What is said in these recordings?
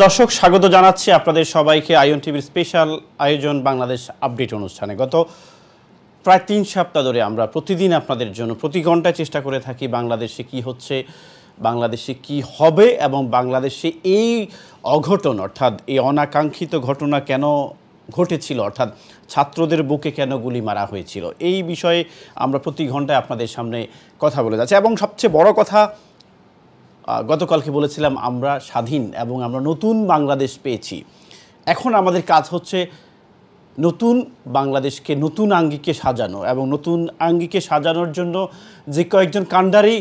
দর্শক স্বাগত জানাচ্ছি আপনাদের সবাইকে আইওন টিভির স্পেশাল আয়োজন বাংলাদেশ আপডেট অনুষ্ঠানে। গত প্রায় ৩ সপ্তাহ ধরে আমরা প্রতিদিন আপনাদের জন্য প্রতি ঘন্টায় চেষ্টা করে থাকি বাংলাদেশে কি হচ্ছে, বাংলাদেশে কি হবে এবং বাংলাদেশে এই অঘটন অর্থাৎ এই অনাকাঙ্ক্ষিত ঘটনা কেন ঘটেছিল, অর্থাৎ ছাত্রদের বুকে কেন গুলি মারা হয়েছিল, এই বিষয়ে আমরা প্রতি ঘন্টায় আপনাদের সামনে কথা বলে যাচ্ছি। এবং সবচেয়ে বড় কথা, গতকালকে বলেছিলাম আমরা স্বাধীন এবং আমরা নতুন বাংলাদেশ পেয়েছি। এখন আমাদের কাজ হচ্ছে নতুন বাংলাদেশকে নতুন আঙ্গিকে সাজানো, এবং নতুন আঙ্গিকে সাজানোর জন্য যে কয়েকজন কাণ্ডারি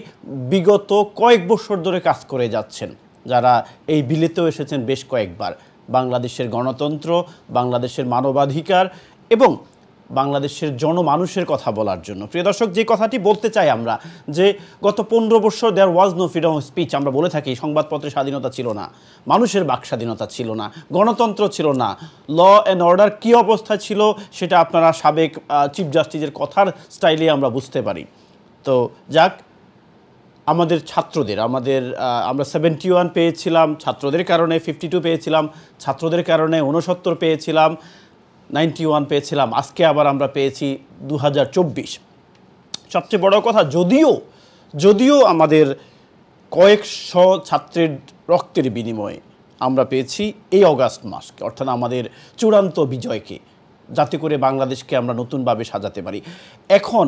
বিগত কয়েক বছর ধরে কাজ করে যাচ্ছেন, যারা এই বিলেতেও এসেছেন বেশ কয়েকবার, বাংলাদেশের গণতন্ত্র, বাংলাদেশের মানবাধিকার এবং বাংলাদেশের জনমানুষের কথা বলার জন্য। প্রিয় দর্শক, যে কথাটি বলতে চাই আমরা, যে গত 15 বছর there was no freedom of speech. আমরা বলে থাকি সংবাদপত্রের স্বাধীনতা ছিল না, মানুষের বাক স্বাধীনতা ছিল না, গণতন্ত্র ছিল না, ল অ্যান্ড অর্ডার কী অবস্থা ছিল সেটা আপনারা সাবেক চিফ জাস্টিসের কথার স্টাইলে আমরা বুঝতে পারি। তো যাক, আমাদের ছাত্রদের আমরা 71 পেয়েছিলাম, ছাত্রদের কারণে 52 পেয়েছিলাম, ছাত্রদের কারণে 69 পেয়েছিলাম, 91 পেয়েছিলাম, আজকে আবার আমরা পেয়েছি 2024। সবচেয়ে বড় কথা, যদিও আমাদের কয়েকশো ছাত্রের রক্তের বিনিময়ে আমরা পেয়েছি এই অগাস্ট মাসকে, অর্থাৎ আমাদের চূড়ান্ত বিজয়কে, যাতে করে বাংলাদেশকে আমরা নতুনভাবে সাজাতে পারি। এখন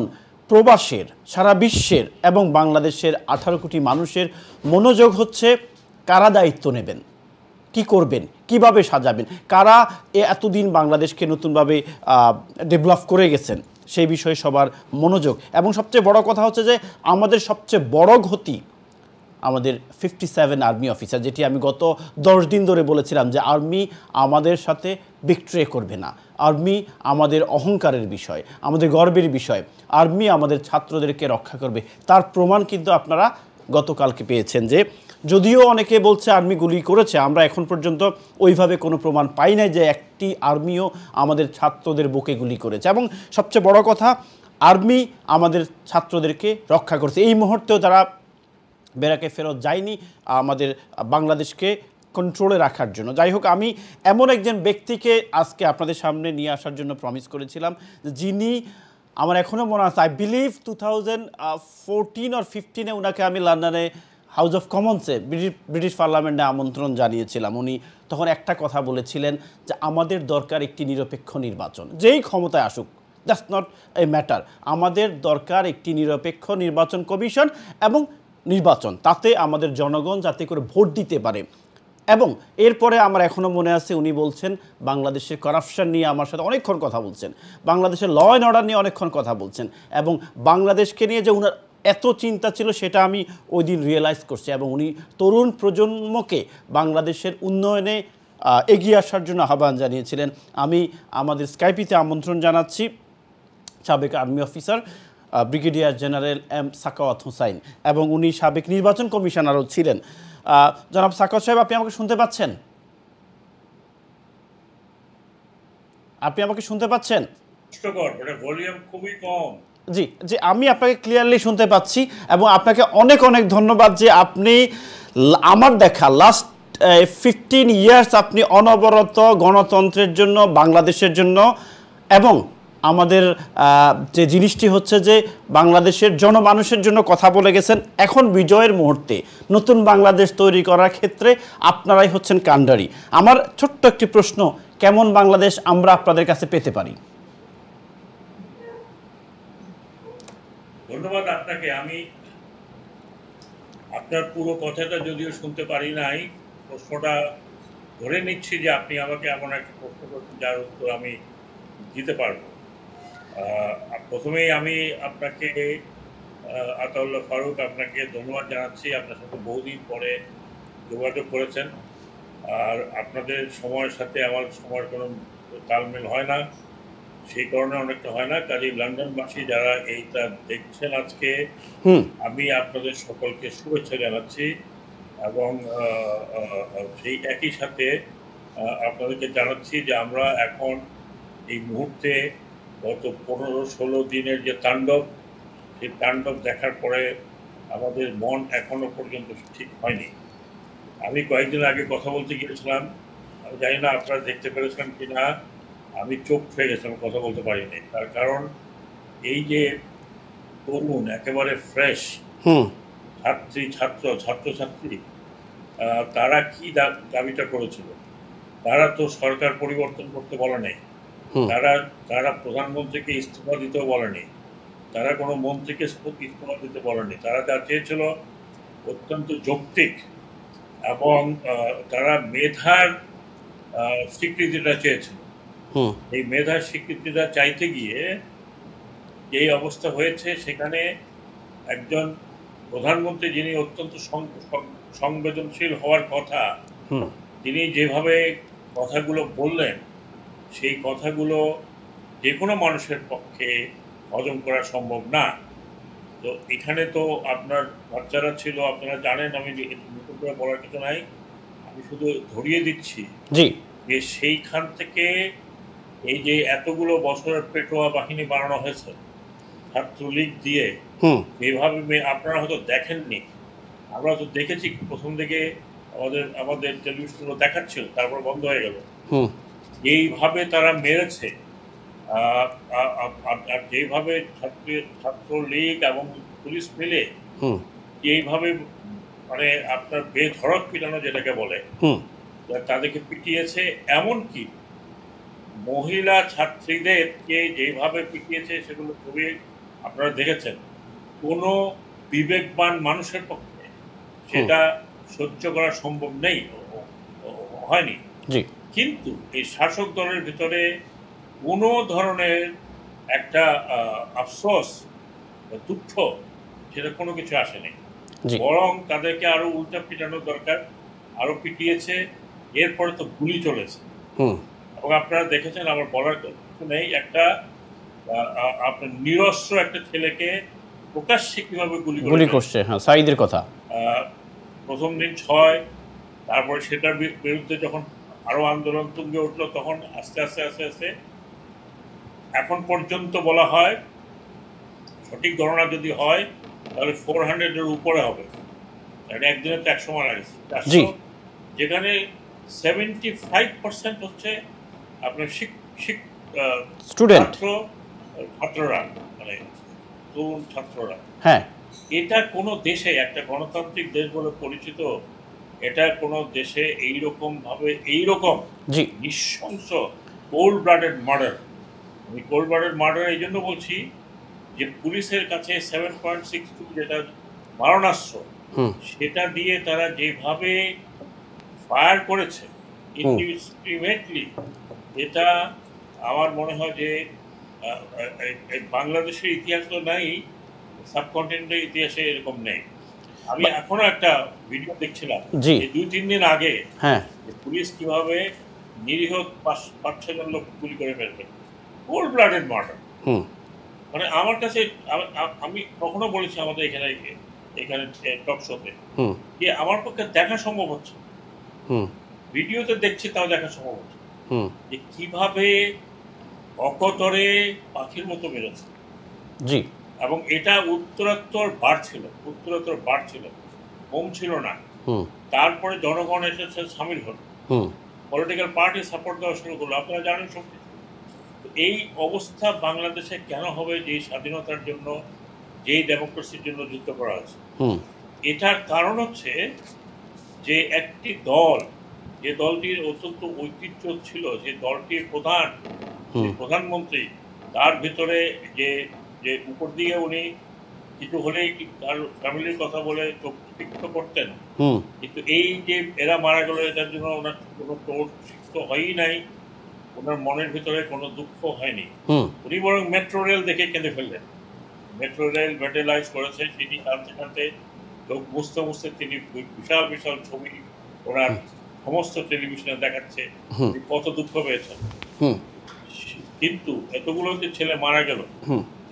প্রবাসের, সারা বিশ্বের এবং বাংলাদেশের 18 কোটি মানুষের মনোযোগ হচ্ছে কারা দায়িত্ব নেবেন, কি করবেন, কিভাবে সাজাবেন, কারা এতদিন বাংলাদেশকে নতুনভাবে ডেভেলপ করে গেছেন, সেই বিষয়ে সবার মনোযোগ। এবং সবচেয়ে বড় কথা হচ্ছে যে আমাদের সবচেয়ে বড় ক্ষতি আমাদের 57 আর্মি অফিসার, যেটি আমি গত 10 দিন ধরে বলেছিলাম যে আর্মি আমাদের সাথে বিট্রে করবে না, আর্মি আমাদের অহংকারের বিষয়, আমাদের গর্বের বিষয়, আর্মি আমাদের ছাত্রদেরকে রক্ষা করবে। তার প্রমাণ কিন্তু আপনারা গতকালকে পেয়েছেন, যে যদিও অনেকে বলছে আর্মি গুলি করেছে, আমরা এখন পর্যন্ত ওইভাবে কোনো প্রমাণ পাই নাই যে একটি আর্মিও আমাদের ছাত্রদের বুকে গুলি করেছে। এবং সবচেয়ে বড় কথা, আর্মি আমাদের ছাত্রদেরকে রক্ষা করছে। এই মুহূর্তেও তারা বেরাকে ফেরত যায়নি আমাদের বাংলাদেশকে কন্ট্রোলে রাখার জন্য। যাই হোক, আমি এমন একজন ব্যক্তিকে আজকে আপনাদের সামনে নিয়ে আসার জন্য প্রমিস করেছিলাম, যিনি আমার এখনও মনে আছে, আই বিলিভ 2014 or 15-এ ওনাকে আমি লন্ডনে হাউস অফ কমন্সে ব্রিটিশ পার্লামেন্টে আমন্ত্রণ জানিয়েছিলাম। উনি তখন একটা কথা বলেছিলেন যে আমাদের দরকার একটি নিরপেক্ষ নির্বাচন, যেই ক্ষমতায় আসুক, দ্যাটস নট এ ম্যাটার, আমাদের দরকার একটি নিরপেক্ষ নির্বাচন কমিশন এবং নির্বাচন, তাতে আমাদের জনগণ যাতে করে ভোট দিতে পারে। এবং এরপরে আমার এখনও মনে আছে উনি বলছেন বাংলাদেশের করাপশন নিয়ে আমার সাথে অনেকক্ষণ কথা বলছেন, বাংলাদেশের ল অ্যান্ড অর্ডার নিয়ে অনেকক্ষণ কথা বলছেন, এবং বাংলাদেশকে নিয়ে যে উনার এত চিন্তা ছিল সেটা আমি ওই দিন রিয়েলাইজ করছি। এবং উনি তরুণ প্রজন্মকে বাংলাদেশের উন্নয়নে এগিয়ে আসার জন্য আহ্বান জানিয়েছিলেন। আমি আমাদের স্কাইপিতে আমন্ত্রণ জানাচ্ছি সাবেক army officer brigadier general M Sakhawat Hossain, এবং উনি সাবেক নির্বাচন কমিশনারও ছিলেন। জনাব সাখাওয়াত সাহেব, আপনি আমাকে শুনতে পাচ্ছেন? আপনি আমাকে শুনতে পাচ্ছেন? ভলিউম খুবই কম। জি জি, আমি আপনাকে ক্লিয়ারলি শুনতে পাচ্ছি, এবং আপনাকে অনেক অনেক ধন্যবাদ যে আপনি আমার দেখা লাস্ট 15 ইয়ার্স আপনি অনবরত গণতন্ত্রের জন্য, বাংলাদেশের জন্য, এবং আমাদের যে জিনিসটি হচ্ছে যে বাংলাদেশের জনমানুষের জন্য কথা বলে গেছেন। এখন বিজয়ের মুহূর্তে নতুন বাংলাদেশ তৈরি করার ক্ষেত্রে আপনারাই হচ্ছেন কাণ্ডারি। আমার ছোট্ট একটি প্রশ্ন, কেমন বাংলাদেশ আমরা আপনাদের কাছে পেতে পারি? ধন্যবাদ আপনাকে। আমি আপনার পুরো কথাটা যদিও শুনতে পারি নাই, প্রশ্নটা ধরে নিচ্ছি যে আপনি আমাকে এমন একটা প্রশ্ন করছেন যার উত্তর আমি দিতে পারবো। প্রথমেই আমি আপনাকে, আতাউল্লাহ ফারুক, আপনাকে ধন্যবাদ জানাচ্ছি। আপনার সাথে বহুদিন পরে যোগাযোগ করেছেন, আর আপনাদের সময়ের সাথে আমার সময়ের কোনো তালমেল হয় না, সেই কারণে অনেকটা হয় না। কাজেই লন্ডনবাসী যারা এইটা দেখছেন আজকে, আমি আপনাদের সকলকে শুভেচ্ছা জানাচ্ছি, এবং সেই একই সাথে আপনাদেরকে জানাচ্ছি যে আমরা এখন এই মুহূর্তে গত 15-16 দিনের যে তাণ্ডব, সেই তাণ্ডব দেখার পরে আমাদের মন এখনো পর্যন্ত ঠিক হয়নি। আমি কয়েকদিন আগে কথা বলতে গিয়েছিলাম, আমি জানি না আপনারা দেখতে পেরেছেন কিনা, আমি চোখ হয়ে গেছিলাম, কথা বলতে পারিনি। তার কারণ এই যে তরুণ একেবারে ফ্রেশ হুম ছাত্রছাত্রী, তারা কি দাবিটা করেছিল? তারা তো সরকার পরিবর্তন করতে বলে নাই, হুম তারা তারা প্রধানমন্ত্রীকে ইস্তফা দিতেও বলেনি, তারা কোনো মন্ত্রীকে ইস্তফা দিতে বলেনি। তারা যা চেয়েছিল অত্যন্ত যৌক্তিক, এবং তারা মেধার স্বীকৃতিটা চেয়েছিল। হুম এই মেধার স্বীকৃতিটা চাইতে গিয়ে এই অবস্থা হয়েছে, সেখানে একজন প্রধানমন্ত্রী যিনি অত্যন্ত সংবেদনশীল হওয়ার কথা, হুম তিনি যেভাবে কথাগুলো বললেন, সেই কথাগুলো যে কোনো মানুষের পক্ষে হজম করা সম্ভব না। তো এখানে তো আপনার বাচ্চারা ছিল, আপনারা জানেন, আমি নতুন করে বলার কিছু নাই, আমি শুধু ধরিয়ে দিচ্ছি জি যে সেইখান থেকে এই যে এতগুলো বছরের পেটোয়া বাহিনী বানানো হয়েছে ছাত্রলীগ দিয়ে, হুম এইভাবে আপনারা হয়তো দেখেননি, আমরা তো দেখেছি প্রথম দিকে, আমাদের টেলিভিশনগুলো দেখাচ্ছিল, তারপর বন্ধ হয়ে গেল। হুম এইভাবে তারা মেরেছে, আর যেভাবে ছাত্রলীগ এবং পুলিশ মিলে হুম এইভাবে, মানে আপনার বেধড়ক পিটানো যেটাকে বলে, হুম তাদেরকে পিটিয়েছে। এমনকি মহিলা ছাত্রীদেরকে যেভাবে পিটিয়েছে সেগুলো খুবই, আপনারা দেখেছেন, কোনো বিবেকবান মানুষের পক্ষে সেটা সহ্য করা সম্ভব নেই, হয়নি। জি কিন্তু এই শাসক দলের ভিতরে কোনো ধরনের একটা আফসোস, দুঃখ, সেটা কোনো কিছু আসেনি, জি বরং তাদেরকে আরো উল্টা পিটানোর দরকার, আরো পিটিয়েছে। এরপরে তো গুলি চলেছে, হুম এবং আপনারা দেখেছেন, আমার বলার কিছু নেই, একটা আপনার নিরস্ত্র একটা ছেলেকে প্রকাশ্যে কিভাবে গুলি করছে, হ্যাঁ, সাঈদের কথা। প্রথম দিন 6, তারপরে সেটার বিরুদ্ধে যখন আরো আন্দোলন তুঙ্গে উঠলো, তখন আস্তে আস্তে আস্তে আস্তে এখন পর্যন্ত বলা হয়, সঠিক গণনা যদি হয় তাহলে 400-এর উপরে হবে, মানে একদিনে তো 100 মারা গেছে, 400, যেখানে 75% হচ্ছে আপনার স্টুডেন্ট, ছাত্ররা, মানে তরুণ ছাত্ররা। হ্যাঁ, এটা কোনো দেশে, একটা গণতান্ত্রিক দেশ বলে পরিচিত, এটা কোনো দেশে এইরকম ভাবে, এইরকম জি নৃশংস কোল্ড ব্লাডেড মার্ডার, আমি কোল্ড ব্লাডেড মার্ডার এই জন্য বলছি যে পুলিশের কাছে 7.62 যেটা মারণাস্ত্র, সেটা দিয়ে তারা যেভাবে ফায়ার করেছে ইনডিসক্রিমিনেটলি, এটা আমার মনে হয় যে বাংলাদেশের ইতিহাস তো নাই, সাবকন্টিনেন্টের ইতিহাসে এরকম নেই। আমি এখনো একটা ভিডিও দেখছিলাম, এই 2-3 দিন আগে, হ্যাঁ, পুলিশ কিভাবে নিরীহ 5-6 জন লোক গুলি করে ফেলবে, কোল্ড ব্লাডেড মার্ডার। মানে আমার কাছে, আমি কখনো বলেছি আমাদের এখানে টক শোতে, যে আমার পক্ষে দেখা সম্ভব হচ্ছে, ভিডিওতে দেখছি তাও দেখা সম্ভব হচ্ছে, যে কিভাবে অকতরে পাখির মতো বেরোচ্ছে। জি, এবং এটা উত্তরোত্তর বাড়ছিল, কমছিল না। তারপরে জনগণ এসেছে, সামিল হল, পলিটিক্যাল পার্টি সাপোর্ট দেওয়া শুরু করলো, আপনারা জানেন সব কিছু। এই অবস্থা বাংলাদেশে কেন হবে? যে স্বাধীনতার জন্য, যেই ডেমোক্রেসির জন্য যুদ্ধ করা হচ্ছে, এটার কারণ হচ্ছে যে একটি দল, যে দলটির অত্যন্ত ঐতিহ্য ছিল, যে দলটির প্রধানমন্ত্রী, তার ভিতরে যে উপর দিয়ে উনি কিছু হলেই তার ফ্যামিলির কথা বলে চোখ করতেন, কিন্তু এই যে এরা মারা গেল, এটার জন্য ওনার কোনো চোট হয়ই নাই, ওনার মনের ভিতরে কোনো দুঃখ হয়নি, উনি বরং মেট্রো রেল দেখে কেঁদে ফেললেন। মেট্রো রেল ভ্যান্ডালাইজ করেছে, তিনি কাঁদতে লোক বুঝতে তিনি বিশাল বিশাল ছবি ওনার সমস্ত টেলিভিশনে দেখাচ্ছে কত দুঃখ পেয়েছেন। কিন্তু এতগুলো যে ছেলে মারা গেল,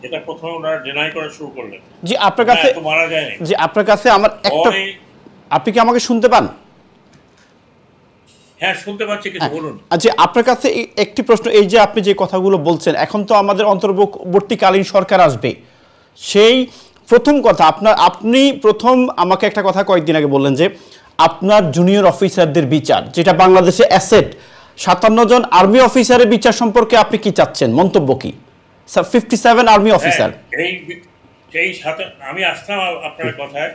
এটা প্রথমে ওনারা ডিনাই করা শুরু করলেন। জি, আপনার কাছে মারা যায়নি। জি, আপনার কাছে আমার একটা, আপনি কি আমাকে শুনতে পান? হ্যাঁ, শুনতে পাচ্ছি, কিছু বলুন। আচ্ছা, আপনার কাছে একটি প্রশ্ন, এই যে আপনি যে কথাগুলো বলছেন, এখন তো আমাদের অন্তর্বর্তীকালীন সরকার আসবে, সেই প্রথম কথা আপনি প্রথম আমাকে একটা কথা কয়েকদিন আগে বললেন যে আপনার জুনিয়র অফিসারদের বিচার, যেটা বাংলাদেশে অ্যাসেট, 57 জন আর্মি অফিসারের বিচার সম্পর্কে আপনি কি চাচ্ছেন, মন্তব্য কি? 57 আর্মি অফিসার। এই সেই সাথে আমি আসলাম আপনার কথায়,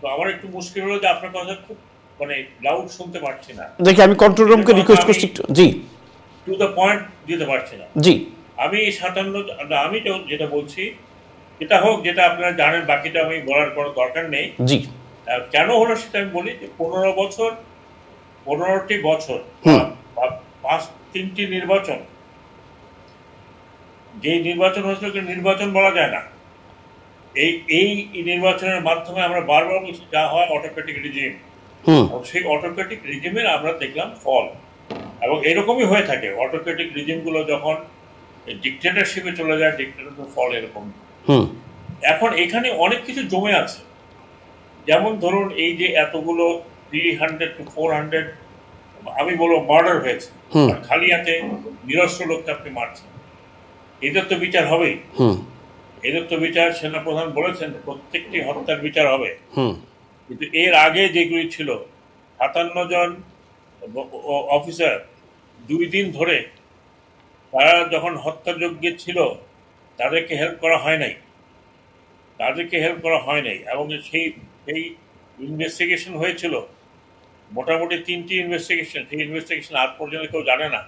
তো আমার একটু মুশকিল হলো যে আপনার কথা খুব মানে লাউড শুনতে পাচ্ছি না। দেখি আমি কন্ট্রোল রুমকে রিকোয়েস্ট করছি একটু। জি, টু দ্য পয়েন্ট দিতে পারছি না। জি, আমি 57, আমি যেটা বলছি এটা হোক, যেটা আপনারা জানেন, বাকিটা আমি বলার কোনো দরকার নেই। জি, কেন হলো সেটা আমি বলি যে 15টি বছর, 3টি নির্বাচন, যে নির্বাচন হয়েছিল নির্বাচন বলা যায় না। এই নির্বাচনের মাধ্যমে আমরা বারবার বলছি যা হয় অটোক্রেটিক রিজিম, এবং সেই অটোক্রেটিক রিজিমের আমরা দেখলাম ফল, এবং এরকমই হয়ে থাকে। অটোক্রেটিক রিজিমগুলো যখন ডিক্টেটরশিপে চলে যায়, ডিক্টেটরের ফল এরকম। এখন এখানে অনেক কিছু জমে আছে, যেমন ধরুন এই যে এতগুলো 300 to 400 আমি বলবো মার্ডার হয়েছে, খালি হাতে নিরস্ত্র লোককে আপনি মারছেন, এদের তো বিচার হবেই। এদের তো বিচার, সেনাপ্রধান বলেছেন প্রত্যেকটি হত্যার বিচার হবে। কিন্তু এর আগে যেগুলি ছিল 57 জন অফিসার 2 দিন ধরে তারা যখন হত্যাযজ্ঞে ছিল তাদেরকে হেল্প করা হয় নাই, এবং সেই ইনভেস্টিগেশন হয়েছিল মোটামুটি 3টি ইনভেস্টিগেশন। সেই ইনভেস্টিগেশন আজ পর্যন্ত কেউ জানে না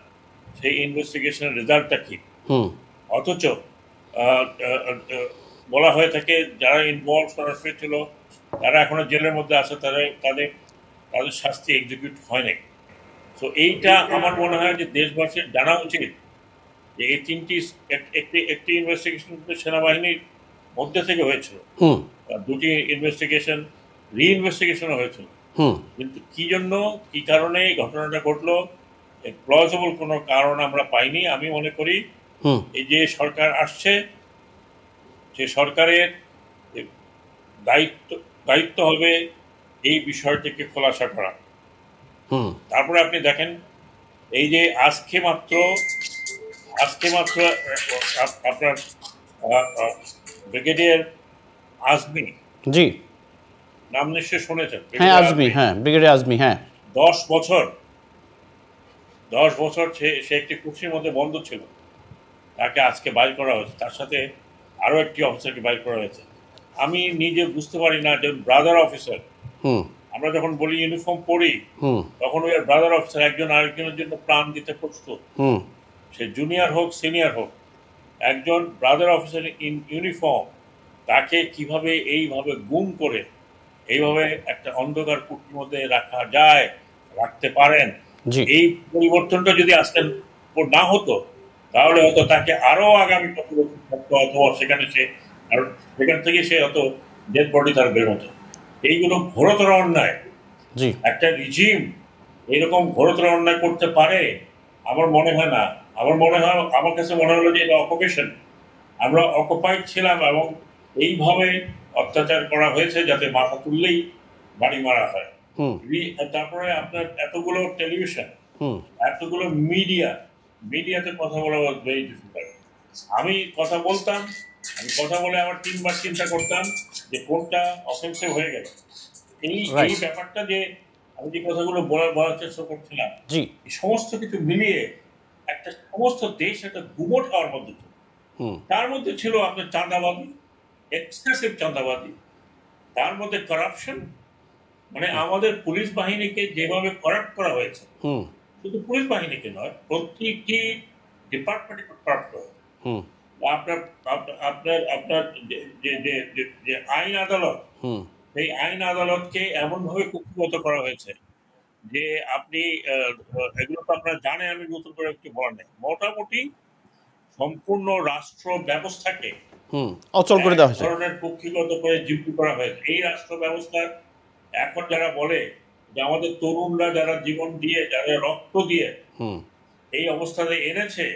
সেই ইনভেস্টিগেশনের রেজাল্টটা কি। অথচ বলা হয়ে থাকে যারা ইনভলভ সরাসরি ছিল তারা এখনো জেলের মধ্যে আছে, তাদের শাস্তি এক্সিকিউট হয় নাই। তো এইটা আমার মনে হয় যে দেশবাসীর জানা উচিত যে এই 3টি একটি ইনভেস্টিগেশন সেনাবাহিনীর মধ্যে থেকে হয়েছিল, 2টি ইনভেস্টিগেশন রিইনভেস্টিগেশনও হয়েছিল। কিন্তু কি জন্য, কি কারণে এই ঘটনাটা ঘটলো, প্লজিবল কোনো কারণ আমরা পাইনি। আমি মনে করি এই যে সরকার আসছে, সে সরকারের দায়িত্ব হবে এই বিষয়টিকে খোলাসা করা। তারপরে আপনি দেখেন এই যে আজকে মাত্র আপনার ব্রিগেডিয়ার আজমি, জি, নাম নিশ্চয় শুনেছেন। হ্যাঁ আজমি, হ্যাঁ ব্রিগেডিয়ার আজমি, হ্যাঁ 10 বছর সে একটি কুঠির মধ্যে বন্ধ ছিল, তাকে আজকে বাইর করা হয়েছে, তার সাথে আরো একটি অফিসারকে বাইর করা হয়েছে। আমি নিজে বুঝতে পারি না যে ব্রাদার অফিসার, আমরা যখন বলি ইউনিফর্ম পরি তখন ওই ব্রাদার অফিসার একজন আরেকজনের জন্য প্রাণ দিতে প্রস্তুত, সে জুনিয়র হোক সিনিয়র হোক, একজন ব্রাদার অফিসার ইন ইউনিফর্ম তাকে কিভাবে এইভাবে গুম করে এইভাবে একটা অন্ধকার কুটির মধ্যে রাখা যায়, রাখতে পারেন। এই পরিবর্তনটা যদি আজকে না হতো তাহলে হয়তো তাকে আরো আগামী কত বছর থাকতো, অথবা সেখান থেকে সে হয়তো ডেড বডি তার বের হতো। এইগুলো ঘোরতর অন্যায়। একটা রিজিম এরকম ঘোরতর অন্যায় করতে পারে? আমার মনে হয় না। আমার কাছে মনে হলো যে এটা অকুপেশন, আমরা অকুপাইড ছিলাম এবং এইভাবে অত্যাচার করা হয়েছে যাতে মাথা তুললেই বাড়ি মারা হয়। তারপরে আপনার এতগুলো টেলিভিশন, এতগুলো মিডিয়াতে কথা বলা ভেরি ডিফিকাল্ট। আমি কথা বলে আমার 3বার চিন্তা করতাম যে কোনটা অফেন্সিভ হয়ে গেল। এই ব্যাপারটা যে আমি যে কথাগুলো বলার চেষ্টা করছিলাম, এই সমস্ত কিছু মিলিয়ে একটা সমস্ত দেশ একটা গুমট হওয়ার মধ্যে ছিল। তার মধ্যে ছিল আপনার চাঁদাবাদী, এক্সেসিভ চাঁদাবাদী, তার মধ্যে করাপশন, মানে আমাদের পুলিশ বাহিনীকে যেভাবে করাপ্ট করা হয়েছে, শুধু পুলিশ বাহিনীকে নয়, প্রত্যেকটি ডিপার্টমেন্টে করাপ্ট করা। আপনার যে আইন আদালত, সেই আইন আদালতকে এমনভাবে কুক্ষিগত করা হয়েছে যে আপনি এগুলো তো আপনারা জানেন, আমি নতুন করে একটু বলার নেই। মোটামুটি সম্পূর্ণ রাষ্ট্র ব্যবস্থাকে অচল করে দেওয়া হয়েছে, ধরনের কুক্ষিগত করে জীবিত করা হয়েছে। এই রাষ্ট্র ব্যবস্থা এখন যারা বলে যে আমাদের তরুণরা যারা জীবন দিয়ে, যারা রক্ত দিয়ে এই অবস্থাতে এনেছে,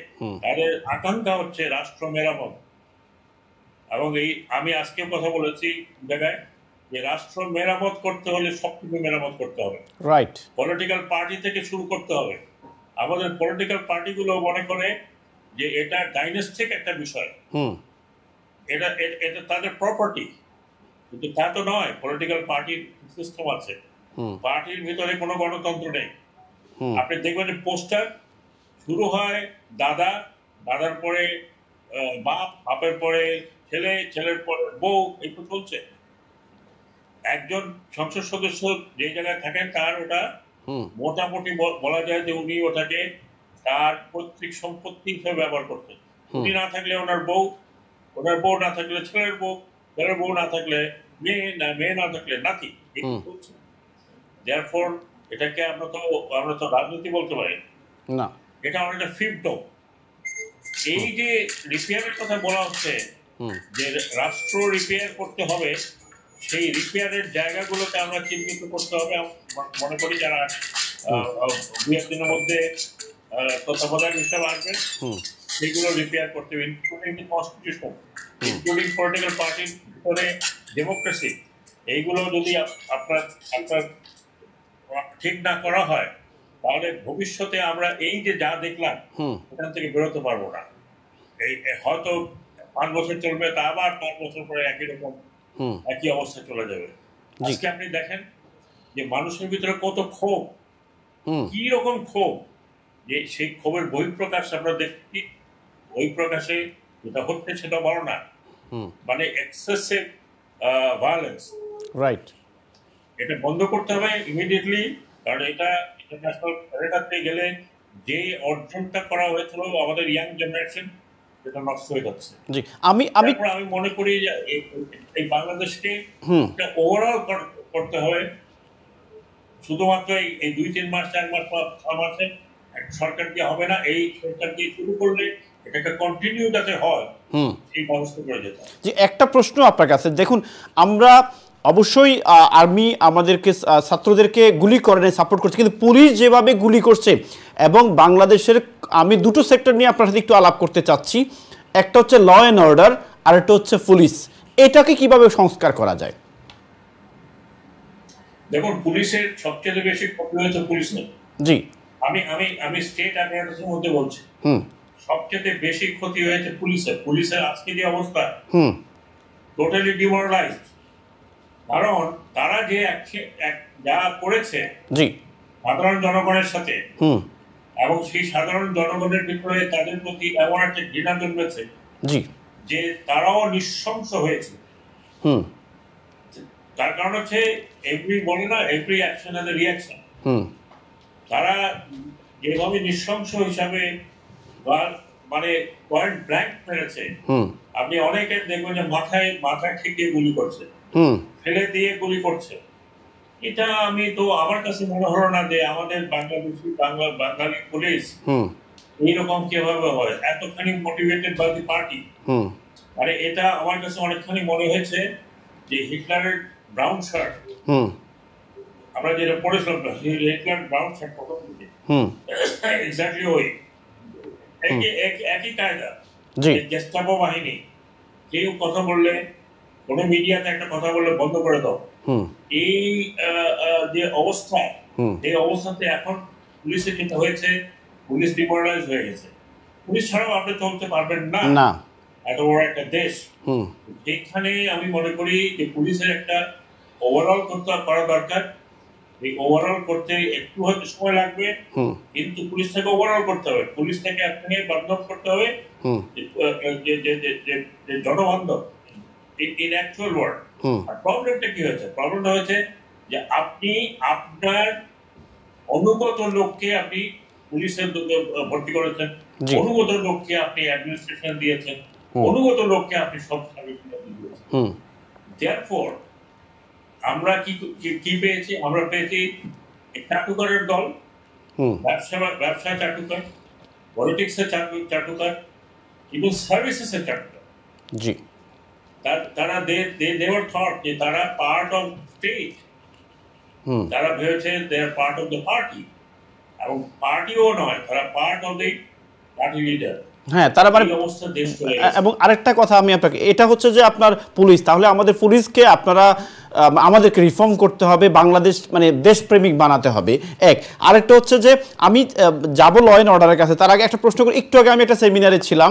তাদের আকাঙ্ক্ষা হচ্ছে রাষ্ট্র মেরামত। এবং আমি আজকে কথা বলেছি জায়গায় যে রাষ্ট্র মেরামত করতে হলে সবকিছু মেরামত করতে হবে, রাইট। পলিটিক্যাল পার্টি থেকে শুরু করতে হবে। আমাদের পলিটিক্যাল পার্টিগুলো মনে করে যে এটা ডাইনেস্টিক একটা বিষয়, এটা তাদের প্রপার্টি, কিন্তু তা তো নয়। পলিটিক্যাল পার্টির সিস্টেম আছে, পার্টির ভিতরে কোনো গণতন্ত্র নেই। আপনি দেখবেন যে পোস্টার শুরু হয় দাদা, দাদার পরে বাপ, বাপের পরে ছেলে, ছেলের পরে বউ, এই তো চলছে। একজন সংসদ সদস্য যে জায়গায় থাকেন তার ওটা মোটামুটি বলা যায় যে উনি ওটাকে তার পৈতৃক সম্পত্তি হিসেবে ব্যবহার করতেন। উনি না থাকলে ওনার বউ না থাকলে ছেলের বউ, ছেলের বউ না থাকলে মেয়ে না থাকলে নাতি। দেয়ারফর এটাকে আমরা তো রাজনীতি বলতে পারি না, এটা অনেকটা ফিফডম। এই যে রিপেয়ারের কথা বলা হচ্ছে যে রাষ্ট্র রিপেয়ার করতে হবে, সেই রিপেয়ারের জায়গাগুলোকে আমরা চিহ্নিত করতে হবে। মনে করি যারা 2-1 দিনের মধ্যে তত্ত্বাবধায়ক হিসাবে আসবেন সেগুলো রিপেয়ার করতে হবে, including the constitution, including political পার্টির ভিতরে ডেমোক্রেসি। এইগুলো যদি আপনার ঠিক না করা হয় তাহলে ভবিষ্যতে আমরা এই যে যা দেখলাম এখান থেকে বেরোতে পারবো না। এই হয়তো 5 বছর চলবে, তা আবার 5 বছর পরে একই অবস্থা চলে যাবে। আজকে আপনি দেখেন যে মানুষের ভিতরে কত ক্ষোভ, কি রকম ক্ষোভ, যে সেই ক্ষোভের বহিঃপ্রকাশ আমরা দেখছি। বহিঃপ্রকাশে যেটা হচ্ছে সেটা বলো না, মানে এক্সেসিভ ভায়োলেন্স। রাইট, এটা বন্ধ করতে হবে ইমিডিয়েটলি, কারণ এটা ইন্টারন্যাশনাল প্যারেডাতে গেলে যে অর্জনটা করা হয়েছিল আমাদের ইয়াং জেনারেশন, সেটা নষ্ট হয়ে যাচ্ছে। জি, আমি মনে করি যে এই বাংলাদেশকে ওভারঅল করতে হবে। শুধুমাত্র এই 2-3 মাস 4 মাস 6 মাসে সরকার দিয়ে হবে না, এই সরকার দিয়ে শুরু করলে এটাকে কন্টিনিউ যাতে হয় এই ব্যবস্থা করে যেতে হবে। যে একটা প্রশ্ন আপনার কাছে, দেখুন আমরা অবশ্যই আর্মি আমাদেরকে ছাত্রদেরকে গুলি করে সাপোর্ট করছে, কিন্তু পুলিশ যেভাবে গুলি করছে, এবং বাংলাদেশের আমি দুটো সেক্টর নিয়ে আপনার সাথে একটু আলাপ করতে চাচ্ছি। একটা হচ্ছে ল অ্যান্ড অর্ডার, আর একটা হচ্ছে পুলিশ। এটাকে কিভাবে সংস্কার করা যায়? দেখুন, পুলিশের সবচেয়ে বেশি ক্ষতি হয়েছে পুলিশের। জি, আমি স্টেট অ্যাপারেটাসের মধ্যে বলছি, সবচেয়ে বেশি ক্ষতি হয়েছে পুলিশের আজকে যে অবস্থা, টোটালি ডিমোরালাইজড। কারণ তারা যে যা করেছে সাধারণ জনগণের সাথে, এবং সেই সাধারণ জনগণের ভিতরে তাদের প্রতি এমন একটা ঘৃণা জন্মেছে যে তারাও নৃশংস হয়েছে। তার কারণ হচ্ছে every action has a reaction. তারা যেভাবে নৃশংস হিসাবে মানে পয়েন্ট ব্ল্যাঙ্ক মেরেছে, আপনি অনেকে দেখবেন যে মাথায় ঠেকিয়ে গুলি করছে, ফেলে দিয়ে গুলি করছে। এটা আমার কাছে মনে হলো না যে আমাদের বাঙালি পুলিশ এইরকম কিভাবে হয়, এতখানি মোটিভেটেড বাই দি পার্টি। মানে এটা আমার কাছে অনেকখানি মনে হয়েছে যে হিটলারের ব্রাউন শার্ট, আমরা যেটা পড়েছিলাম, হিটলার ব্রাউন শার্ট প্রথম দিকে, এক্স্যাক্টলি ওই একই কায়দা। গেস্টাপো বাহিনী কেউ কথা বললে, কোনো মিডিয়াতে একটা কথা বললে বন্ধ করে দাও, এই যে অবস্থা, এই অবস্থাতে এখন পুলিশের যেটা হয়েছে, পুলিশ ডিমোরালাইজ হয়ে গেছে। পুলিশ ছাড়াও আপনি চলতে পারবেন না, এত বড় একটা দেশ। এইখানে আমি মনে করি যে পুলিশের একটা ওভারঅল করা দরকার। এই ওভারঅল করতে একটু হয়তো সময় লাগবে, কিন্তু পুলিশটাকে ওভারঅল করতে হবে। পুলিশটাকে আপনাকে বান্ধব করতে হবে, যে জনবান্ধব ইন অ্যাকচুয়াল ওয়ার্ড। আর প্রবলেমটা কি হয়েছে? প্রবলেমটা হয়েছে যে আপনি আপনার অনুগত লোককে আপনি পুলিশের ভর্তি করেছেন, অনুগত লোককে আপনি অ্যাডমিনিস্ট্রেশন দিয়েছেন, অনুগত লোককে আপনি সব সার্ভিস দিয়েছেন। দেয়ারফর আমরা কি পেয়েছি? আমরা পেয়েছি চাটুকারের দল, ব্যবসা চাটুকার, পলিটিক্সের চাটুকার, ইভেন সার্ভিসেসের চাটুকার। জি, তারা দেওয়ার থট যে তারা পার্ট অফ স্টেট, তারা ভেবেছে দে আর পার্ট অফ দ্য পার্টি, এবং পার্টিও নয়, তারা part of the party leader. হ্যাঁ, তারা মানে এবং আরেকটা কথা আমি আপনাকে, এটা হচ্ছে যে আপনার পুলিশ, তাহলে আমাদের পুলিশকে আপনারা আমাদেরকে রিফর্ম করতে হবে, বাংলাদেশ মানে দেশপ্রেমিক বানাতে হবে এক। আরেকটা হচ্ছে যে আমি যাব ল অ্যান্ড অর্ডারের কাছে, তার আগে একটা প্রশ্ন করি। একটু আগে আমি একটা সেমিনারে ছিলাম,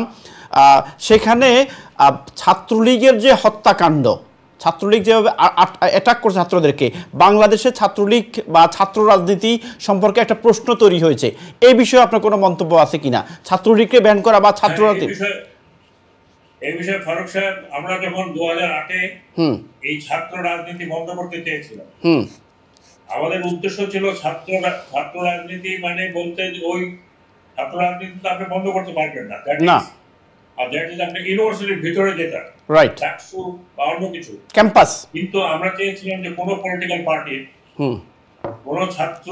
সেখানে ছাত্রলীগের যে হত্যাকাণ্ড, ছাত্রলীগ যেভাবে অ্যাটাক করছে ছাত্রদেরকে, বাংলাদেশে ছাত্রলীগ বা ছাত্র রাজনীতি সম্পর্কে একটা প্রশ্ন তৈরি হয়েছে। এই বিষয়ে আপনার কোনো মন্তব্য আছে কিনা, ছাত্রলীগকে ব্যান করা বা ছাত্র রাজনীতি? এই বিষয়ে ফারুক সাহেব, আমরা যখন 2008-এ এই ছাত্র রাজনীতি বন্ধ করতে চেয়েছিলাম, আমাদের উদ্দেশ্য ছিল ছাত্র রাজনীতি মানে বলতে ওই ছাত্র রাজনীতি তো আপনি বন্ধ করতে পারবেন না, আর দ্যাট ইজ আপনি ইউনিভার্সিটির ভিতরে যেটা রাইট ডাকসু বা অন্য কিছু ক্যাম্পাস। কিন্তু আমরা চেয়েছিলাম যে কোনো পলিটিক্যাল পার্টির কোনো ছাত্র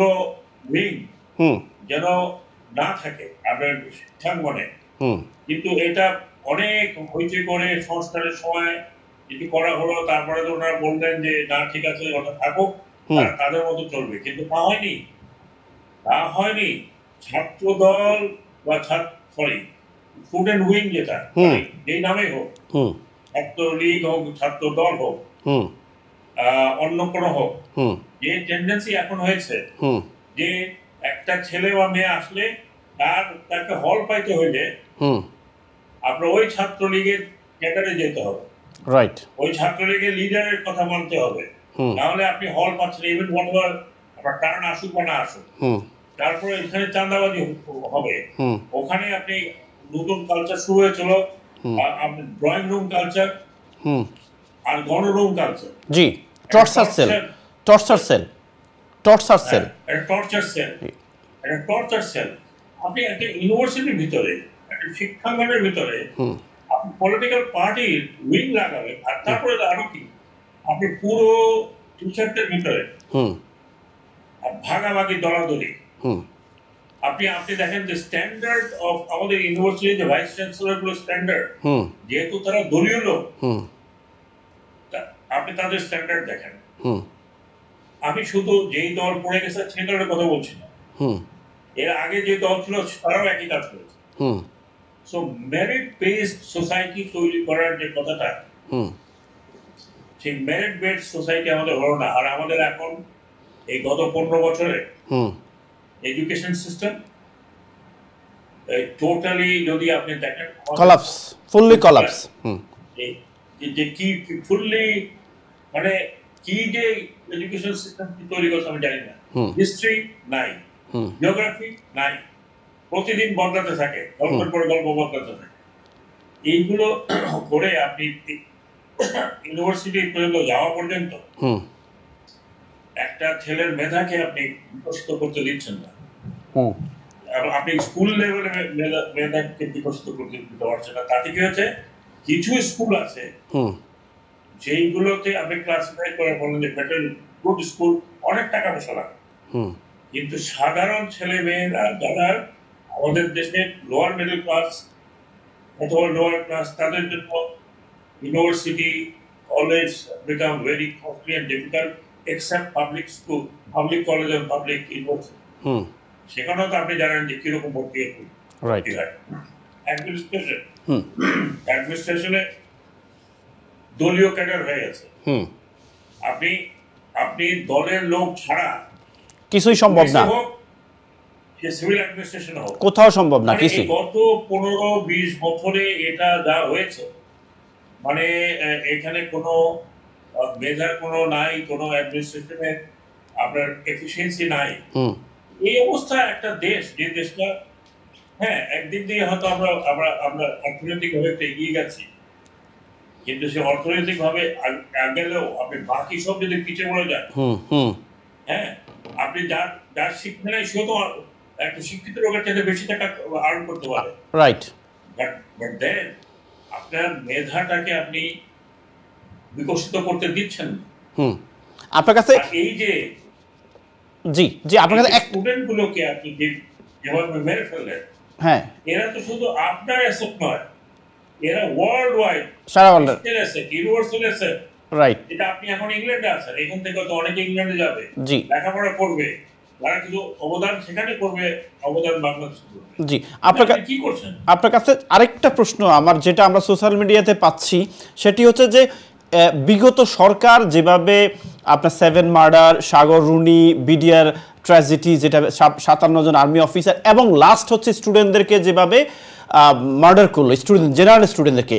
উইং যেন না থাকে আপনার শিক্ষাঙ্গনে। কিন্তু এটা অনেক হইচই করে সংস্কারের সময় যেটি করা হলো, তারপরে তো ওনারা বললেন যে না ঠিক আছে ওটা থাকুক, তাদের মতো চলবে, কিন্তু তা হয়নি। ছাত্র দল বা স্টুডেন্ট উইং যেটা যেই নামেই হোক, ছাত্র লীগ হোক, ছাত্র দল হোক, অন্য কোনো হোক, যে টেন্ডেন্সি এখন হয়েছে যে একটা ছেলে বা মেয়ে আসলে তাকে হল পাইতে হইলে আপনার ওই ছাত্রলীগের ক্যাডারে যেতে হবে, রাইট, ওই ছাত্রলীগের লিডারের কথা মানতে হবে, নাহলে আপনি হল পাচ্ছেন ইভেন ওয়ানবার আপনার টার্ন আসুক বা না আসুক। তারপরে এখানে চাঁদাবাজি হবে, ওখানে আপনি নতুন কালচার শুরু হয়েছিল, ড্রয়িং রুম কালচার আর গণরুম কালচার। জি, torture cell, torture cell, torture cell, torture cell, torture cell. আপনি একটা ইউনিভার্সিটির ভিতরে, একটা শিক্ষাঙ্গনের ভিতরে আপনি পলিটিক্যাল পার্টির উইং লাগাবেন, আর তারপরে আরো কি আপনি পুরো টিচারদের ভিতরে ভাগাভাগি দলাদলি। আপনি দেখেন যে স্ট্যান্ডার্ড অফ আমাদের ইউনিভার্সিটি যে ভাইস চ্যান্সেলর গুলো স্ট্যান্ডার্ড, যেহেতু তারা দলীয় লোক, আপনি তাদের স্ট্যান্ডার্ড দেখেন। আমি শুধু যেই দল পড়ে গেছে সেই দলের কথা বলছি না, এর আগে যে দল ছিল তারাও একই কাজ করেছে। সো মেরিট বেসড সোসাইটি তৈরি করার যে কথাটা, সেই মেরিট বেসড সোসাইটি আমাদের হলো না। আর আমাদের এখন এই গত 15 বছরে এডুকেশন সিস্টেম টোটালি যদি আপনি দেখেন কলাপস, ফুললি কলাপস। যে কি ফুললি মানে কি যে এডুকেশন সিস্টেম তৈরি করছে আমি জানি না। হিস্ট্রি নাই, জিওগ্রাফি নাই, প্রতিদিন বদলাতে থাকে, গল্পের পরে গল্প বদলাতে থাকে। এইগুলো করে আপনি ইউনিভার্সিটি পর্যন্ত যাওয়া পর্যন্ত একটা ছেলের মেধাকে আপনি বিকশিত করতে দিচ্ছেন না। আপনি স্কুল লেভেলে মেধাকে বিকশিত করতে দিতে পারছেন না। তাতে কি হচ্ছে, কিছু স্কুল আছে যেইগুলোতে আপনি ক্লাসিফাই করে বলেন যে বেটার গুড স্কুল, অনেক টাকা পয়সা লাগে, কিন্তু সাধারণ ছেলে মেয়েরা যারা আমাদের দেশে লোয়ার মিডল ক্লাস অথবা লোয়ার ক্লাস, তাদের জন্য university college become very costly and difficult except public school, public college এবং পাবলিক ইউনিভার্সিটি। সেখানেও তো আপনি জানেন যে কিরকম ভর্তি হয়। অ্যাডমিনিস্ট্রেশনে দলীয় ক্যাডার হয়ে গেছে। আপনি দলের লোক ছাড়া কিছুই সম্ভব না, সিভিল অ্যাডমিনিস্ট্রেশন হোক, কোথাও সম্ভব না কিছু। গত 15-20 বছরে এটা যা হয়েছে, মানে এখানে কোনো মেধার কোনো নাই, কোনো অ্যাডমিনিস্ট্রেশনে আপনার এফিসিয়েন্সি নাই। এই অবস্থা একটা দেশ, যে দেশটা হ্যাঁ একদিক দিয়ে হয়তো আমরা অর্থনৈতিক ভাবে এগিয়ে গেছি, কিন্তু সে অর্থনৈতিক ভাবে গেলেও আপনি বাকি সব যদি পিছিয়ে পড়ে যান, হ্যাঁ আপনি যার শিক্ষা নেই সেও তো একটা শিক্ষিত লোকের চাইতে বেশি টাকা আর্ন করতে পারে, রাইট। বাট দেন আপনার মেধাটাকে আপনি বিকশিত করতে দিচ্ছেন। আপনার কাছে এই যে আপনার কাছে স্টুডেন্ট গুলোকে আপনি যেভাবে মেরে ফেললেন, হ্যাঁ এরা তো শুধু আপনার অ্যাসেট নয়, এরা ওয়ার্ল্ড ওয়াইড, সারা ওয়ার্ল্ড ইউনিভার্সাল অ্যাসেট, রাইট। এটা আপনি এখন ইংল্যান্ডে আছেন, এখান থেকে তো অনেকে ইংল্যান্ডে যাবে, লেখাপড়া করবে, তারা কিছু অবদান সেখানে করবে, অবদান বাংলাদেশে করবে। জি, কি করছেন? আপনার কাছে আরেকটা প্রশ্ন আমার, যেটা আমরা সোশ্যাল মিডিয়াতে পাচ্ছি, সেটি হচ্ছে যে বিগত সরকার যেভাবে আপনার 7 মার্ডার, সাগর রুনি, বিডিআর ট্র্যাজেডি, যেটা 57 জন আর্মি অফিসার, এবং লাস্ট হচ্ছে স্টুডেন্টদেরকে যেভাবে মার্ডার করলো, জেনারেল স্টুডেন্টদেরকে,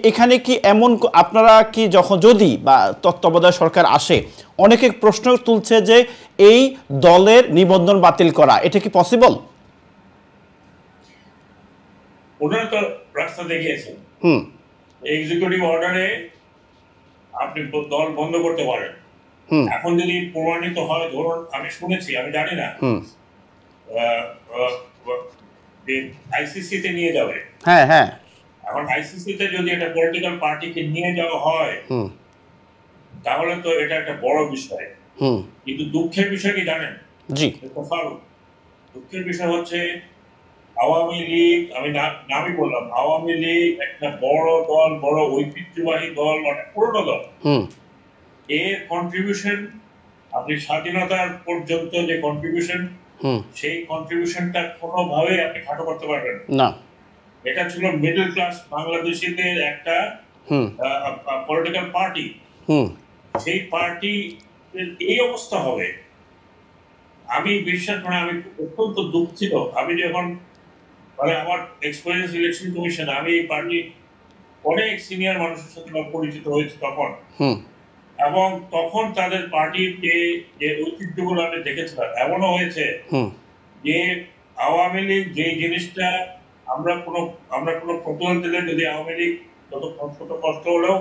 এখানে কি এমন আপনারা কি যদি বা তত্ত্বাবধায়ক সরকার আসে, অনেকে প্রশ্ন তুলছে যে এই দলের নিবন্ধন বাতিল করা, এটা কি পসিবল? ওনারা তো রাস্তা দেখিয়েছেন, এক্সিকিউটিভ অর্ডারে আপনি দল বন্ধ করতে পারেন। এখন যদি প্রমাণিত হয়, ধরুন আমি শুনেছি, আমি জানি না, আইসিসিতে নিয়ে যাবে। হ্যাঁ হ্যাঁ, এখন আইসিসিতে যদি একটা পলিটিক্যাল পার্টিকে নিয়ে যাওয়া হয় তাহলে তো এটা একটা বড় বিষয়। কিন্তু দুঃখের বিষয় কি জানেন? জি, দুঃখের বিষয় হচ্ছে আওয়ামী লীগ, আমি নামই বললাম, আওয়ামী লীগ একটা বড় দল, বড় ঐতিহ্যবাহী দল, অনেক পুরনো দল। এর কন্ট্রিবিউশন, আপনি স্বাধীনতার পর্যন্ত যে কন্ট্রিবিউশন, সেই কন্ট্রিবিউশনটা কোনোভাবে আপনি খাটো করতে পারবেন না। এটা ছিল মিডল ক্লাস বাংলাদেশিদের একটা পলিটিক্যাল পার্টি। সেই পার্টি এই অবস্থা হবে, আমি বিশ্বাস করি, আমি অত্যন্ত দুঃখিত। আমি যখন আমার এক্সপেরিয়েন্স ইলেকশন কমিশন, আমি এই পার্টি অনেক সিনিয়র মানুষের সাথে পরিচিত হয়েছি তখন, এবং তখন তাদের পার্টির যে ঐতিহ্যগুলো আমি দেখেছিলাম, এমনও হয়েছে যে আওয়ামী লীগ যে জিনিসটা আমরা কোনো প্রপোজাল দিলে যদি আওয়ামী লীগ যত কষ্ট হলেও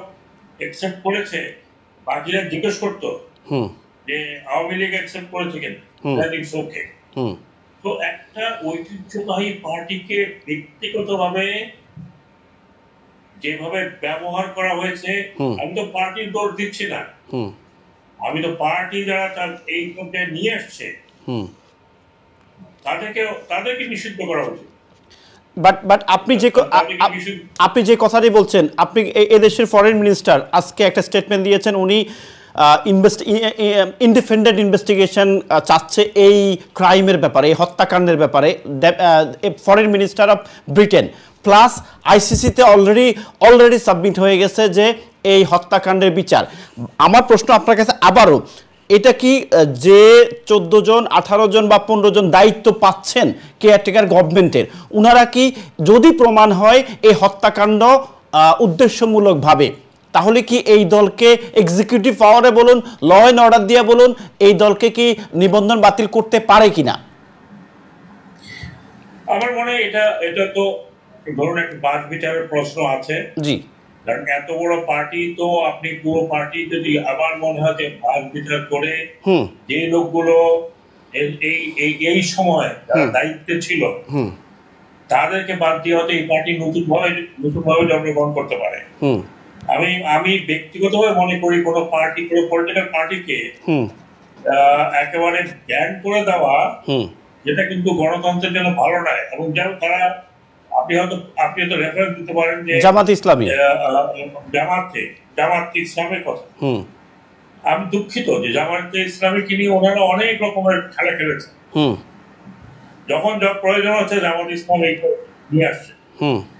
একসেপ্ট করেছে, বাকিরা জিজ্ঞেস করতো যে আওয়ামী লীগ একসেপ্ট করেছে কেন, ওকে। তো একটা ঐতিহ্যবাহী পার্টিকে ব্যক্তিগতভাবে যেভাবে ব্যবহার করা হয়েছে, আমি তো পার্টির দোষ দিচ্ছি না, আমি তো পার্টি যারা তার এই পর্যায়ে নিয়ে আসছে তাদেরকে নিষিদ্ধ করা উচিত। বাট আপনি যে কথাটি বলছেন, আপনি এদেশের ফরেন মিনিস্টার আজকে একটা স্টেটমেন্ট দিয়েছেন, উনি ইন্ডিপেন্ডেন্ট ইনভেস্টিগেশন চাচ্ছে এই ক্রাইমের ব্যাপারে, এই হত্যাকাণ্ডের ব্যাপারে, foreign minister of Britain. Plus আইসিসিতে অলরেডি সাবমিট হয়ে গেছে যে এই হত্যাকাণ্ডের বিচার। আমার প্রশ্ন আপনার কাছে আবারও, এটা কি যে 14 জন 18 জন বা 15 জন দায়িত্ব পাচ্ছেন কেয়ারটেকার গভর্নমেন্টের, ওনারা কি যদি প্রমাণ হয় এই হত্যাকাণ্ড উদ্দেশ্যমূলকভাবে, তাহলে কি এই দলকে এক্সিকিউটিভ পাওয়ারে বলুন, ল অ্যান্ড অর্ডার দিয়ে বলুন, এই দলকে কি নিবন্ধন বাতিল করতে পারে কিনা? আমার মনে হয় এটা তো ধরুন একটা বাদ বিচারের প্রশ্ন আছে। জি, কারণ এত বড় পার্টি, তো আপনি পুরো পার্টি যদি, আমার মনে হয় যে বাদ বিচার করে যে লোকগুলো এই সময় দায়িত্বে ছিল তাদেরকে বাদ দিয়ে হয়তো এই পার্টি নতুনভাবে জন্মগ্রহণ করতে পারে। আমি ব্যক্তিগতভাবে মনে করি কোনো পলিটিক্যাল পার্টিকে একেবারে ব্যান করে দেওয়া, যেটা কিন্তু গণতন্ত্রের জন্য ভালো নয়। এবং যেমন তারা, আপনি হয়তো রেফারেন্স দিতে পারেন যে জামাত ইসলামী, জামাত ইসলামের কথা। আমি দুঃখিত যে জামাত ইসলামীকে নিয়ে ওনারা অনেক রকমের খেলা খেলেছে, যখন প্রয়োজন হচ্ছে জামাত ইসলামী নিয়ে আসছে।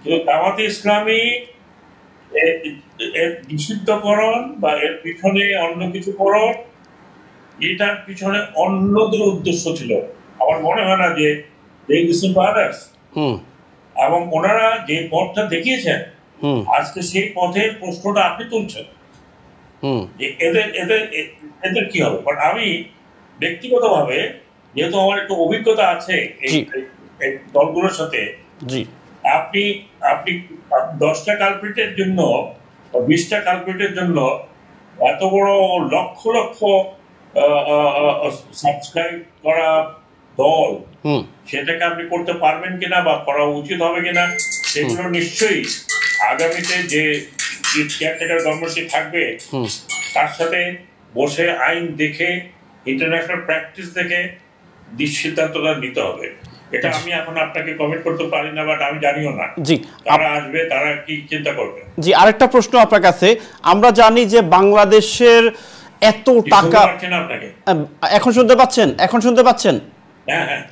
কিন্তু জামাত ইসলামী এর নিষিদ্ধকরণ বা এর পিছনে অন্য কিছু করণ, এটার পিছনে অন্যদের উদ্দেশ্য ছিল। আমার মনে হয় না যে এবং ওনারা যে পথটা দেখিয়েছেন আজকে, সেই পথের প্রশ্নটা আপনি তুলছেন যে এদের কি হবে। বাট আমি ব্যক্তিগতভাবে, যেহেতু আমার একটু অভিজ্ঞতা আছে এই দলগুলোর সাথে, আপনি 10টা কালপ্রিটের জন্য, 20টা কালপ্রিটের জন্য এত বড় লক্ষ লক্ষ সাবস্ক্রাইব করা দল, সেটাকে আপনি করতে পারবেন কিনা বা করা উচিত হবে কিনা, সেগুলো নিশ্চয়ই আগামীতে যে কেয়ারটেকার গভর্নমেন্টটি থাকবে তার সাথে বসে আইন দেখে, ইন্টারন্যাশনাল প্র্যাকটিস দেখে সিদ্ধান্তটা নিতে হবে। এটা আমি এখন আপনাকে কমেন্ট করতে পারি না, বাট আমি জানিও না জি তারা আসবে, তারা কি চিন্তা করবে। জি, আরেকটা প্রশ্ন আপনার কাছে, আমরা জানি যে বাংলাদেশের এত টাকা, এখন শুনতে পাচ্ছেন?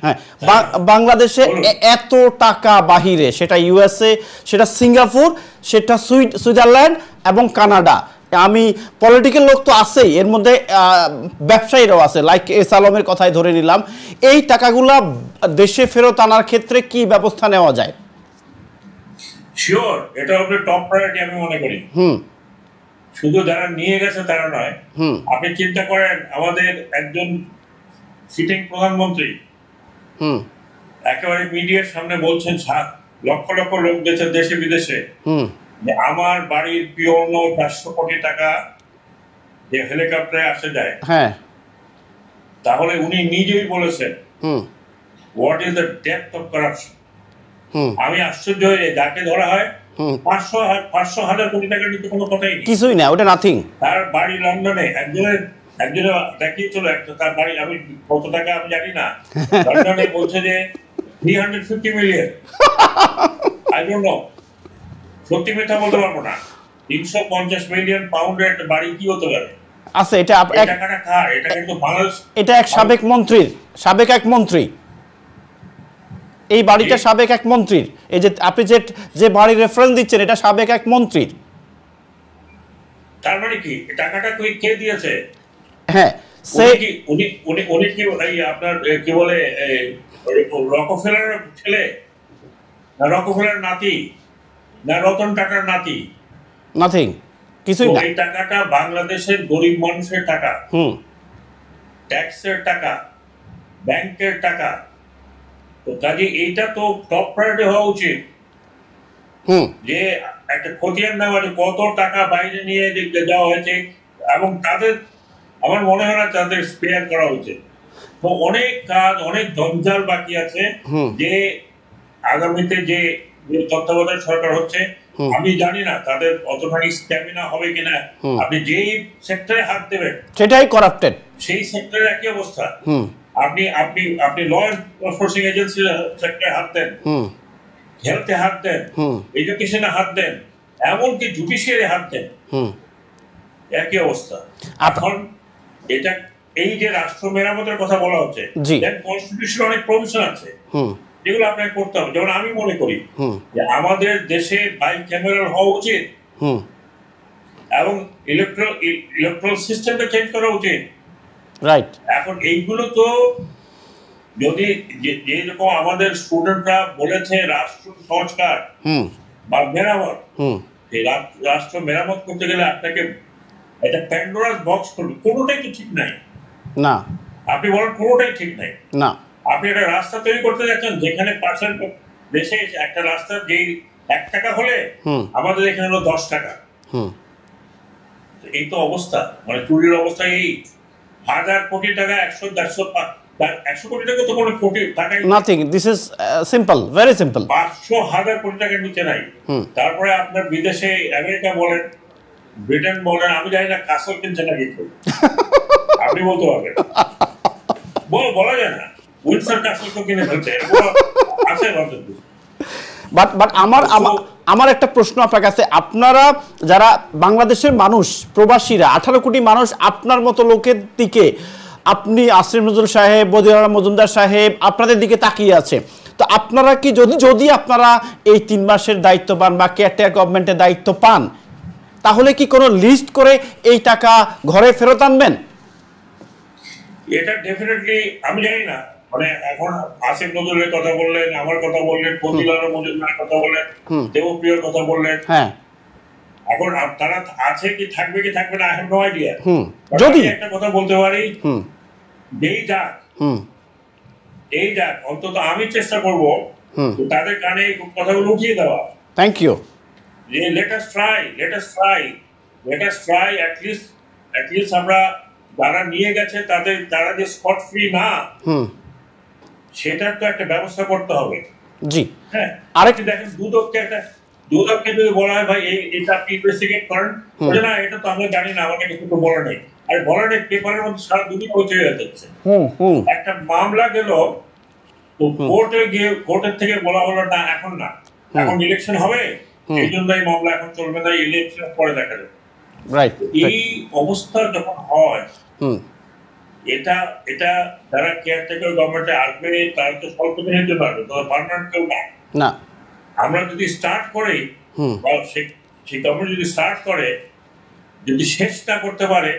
হ্যাঁ, বাংলাদেশে এত টাকা বাহিরে, সেটা ইউএসএ, সেটা সিঙ্গাপুর, সেটা সুইজারল্যান্ড এবং কানাডা। আমি পলিটিক্যাল লোক তো আছেই, এর মধ্যে ব্যবসায়ীরাও আছে, লাইক এস আলমের কথাই ধরে নিলাম। এই টাকাগুলা দেশে ফেরত আনার ক্ষেত্রে কি ব্যবস্থা নেওয়া যায়? শিওর, এটা হবে টপ প্রায়োরিটি আমি মনে করি। শুধু যারা নিয়ে গেছে তারা নয়। আপনি চিন্তা করেন, আমাদের একজন সিটিং প্রধানমন্ত্রী একেবারে মিডিয়ার সামনে বলছেন, লক্ষ লক্ষ লোক দেশে বিদেশে, যে আমার বাড়ির পিওন 400 কোটি টাকা যে হেলিকপ্টারে আসে যায়। হ্যাঁ, তাহলে উনি নিজেই বলেছেন what is the depth of corruption. আমি আশ্চর্য হয়ে, যাকে ধরা হয় 500,000 কোটি টাকার নিচে কোনো কথাই নেই, কিছুই না, ওটা নাথিং। তার বাড়ি লন্ডনে। একজনের দেখিয়েছিল, তার বাড়ি আমি কত টাকা আমি জানি না, লন্ডনে বলছে যে 350 মিলিয়ন। আই ডোন্ট নো, সত্যি মিথ্যা বলতে পারবো না। 350 মিলিয়ন পাউন্ডের একটা বাড়ি কি হতে পারে? আচ্ছা, এটা টাকাটা কার? এটা কিন্তু বাংলাদেশ, এটা এক সাবেক এক মন্ত্রী, এই বাড়িটা সাবেক এক মন্ত্রীর। এই যে আপনি যে বাড়ির রেফারেন্স দিচ্ছেন, এটা সাবেক এক মন্ত্রীর। তার মানে কি টাকাটা কে দিয়েছে? হ্যাঁ, উনি কি আপনার কি বলে রকফেলার ছেলে, না রকফেলার নাতি, না রতন টাটার নাতি? নাথিং, কিছুই না। এই টাকাটা বাংলাদেশের গরিব মানুষের টাকা, ট্যাক্সের টাকা, ব্যাংকের টাকা। তো কাজে এইটা তো টপ প্রায়োরিটি হওয়া উচিত, যে একটা খতিয়ান নেওয়া, কত টাকা বাইরে নিয়ে যাওয়া হয়েছে, এবং তাদের, আমার মনে হয় না তাদের স্পেয়ার করা উচিত। তো অনেক কাজ, অনেক জঞ্জাল বাকি আছে, যে আগামীতে যে তত্ত্বাবধায়ক সরকার হচ্ছে, আমি জানি না তাদের অতখানি স্ট্যামিনা হবে কিনা। আপনি যেই সেক্টরে হাত দেবেন সেটাই কারাপ্টেড, সেই সেক্টরের একই অবস্থা। আপনি আপনি আপনি ল এনফোর্সিং এজেন্সি সেক্টরে হাত দেন, হেলথে হাত দেন, এডুকেশনে হাত দেন, এমনকি জুডিশিয়ারি হাত দেন, একই অবস্থা। এখন এটা, এই যে রাষ্ট্র মেরামতের কথা বলা হচ্ছে, কনস্টিটিউশন অনেক প্রভিশন আছে, যেগুলো আপনাকে করতে হবে। যেমন আমি মনে করি যে আমাদের দেশে বাইক্যামেরাল হওয়া উচিত, এবং ইলেকট্রাল সিস্টেমটা চেঞ্জ করা উচিত। রাইট। এখন এইগুলো তো যদি যেরকম আমাদের স্টুডেন্টরা বলেছে রাষ্ট্র সংস্কার বা মেরামত, এই রাষ্ট্র মেরামত করতে গেলে আপনাকে এটা প্যান্ডোরাস বক্স করবে, কোনোটাই তো ঠিক নাই না। আপনি বলেন কোনোটাই ঠিক নাই না। আপনি একটা রাস্তা তৈরি করতে যাচ্ছেন, যেখানে পার্সেন্ট দেশে একটা রাস্তা যেই 1 টাকা হলে আমাদের এখানে হলো 10 টাকা। এই তো অবস্থা, মানে চুরির অবস্থা। এই 1000 কোটি টাকা, 100 কোটি টাকা তো কোনো কোটি টাকাই nothing, this is simple, very simple. 500,000 কোটি টাকার নিচে নাই। তারপরে আপনার বিদেশে আমেরিকা বলেন, ব্রিটেন বলেন, আমি জানি না কাসল কিনছে না কিছু, আপনি বলতে পারবেন, বলা যায় না, উইন্ডসর কাসল তো কিনে ফেলছে, আছে বলতে। বাট আমার একটা প্রশ্ন আপনার কাছে, আপনারা যারা বাংলাদেশের মানুষ, প্রবাসীরা 18 কোটি মানুষ, আপনার মতো লোকের দিকে, আপনি আসিফ নজরুল সাহেব, বদিউল আলম মজুমদার সাহেব, আপনাদের দিকে তাকিয়ে আছে। তো আপনারা কি, যদি আপনারা এই 3 মাসের দায়িত্ব পান বা কেয়ারটেকার গভর্নমেন্টের দায়িত্ব পান, তাহলে কি কোনো লিস্ট করে এই টাকা ঘরে ফেরত আনবেন? এটা ডেফিনেটলি আমি জানি না, মানে এখন আসিফ নজরুলের কথা বললেন, আমার কথা বললেন, বদিউল আলম মজুমদারের কথা বললেন, দেবপ্রিয়র কথা বললেন। হ্যাঁ, এখন তারা আছে কি থাকবে না, আই হ্যাভ নো আইডিয়া। যদি একটা কথা বলতে পারি, এই যাক অন্তত আমি চেষ্টা করব তাদের কানে এই কথাগুলো উঠিয়ে দেওয়া। Thank you. যে let us try at least আমরা যারা নিয়ে গেছে তারা যে স্পট ফ্রি না, সেটার তো একটা ব্যবস্থা করতে হবে। জি হ্যাঁ, আরেকটি দেখেন, দুদককে যদি বলা হয় ভাই এটা আপনি ইনভেস্টিগেট করেন, না এটা তো আমরা জানি না, আমাকে কিছু তো বলা নেই, আর বলা নেই, পেপারের মধ্যে সারা দুদিন পৌঁছে যাচ্ছে। একটা মামলা গেল তো কোর্টের থেকে বলা হলো না, এখন না, এখন ইলেকশন হবে, এই জন্য এই মামলা এখন চলবে না, ইলেকশন পরে দেখা যাবে। এই অবস্থা যখন হয়, এটা যারা কেয়ারটেকার গভর্নমেন্টে আসবে তারা তো স্বল্প দিনের জন্য আসবে, তারা পার্মানেন্ট কেউ না। আমরা যদি স্টার্ট করি, বা সেই গভর্নমেন্ট যদি স্টার্ট করে, যদি শেষ না করতে পারে,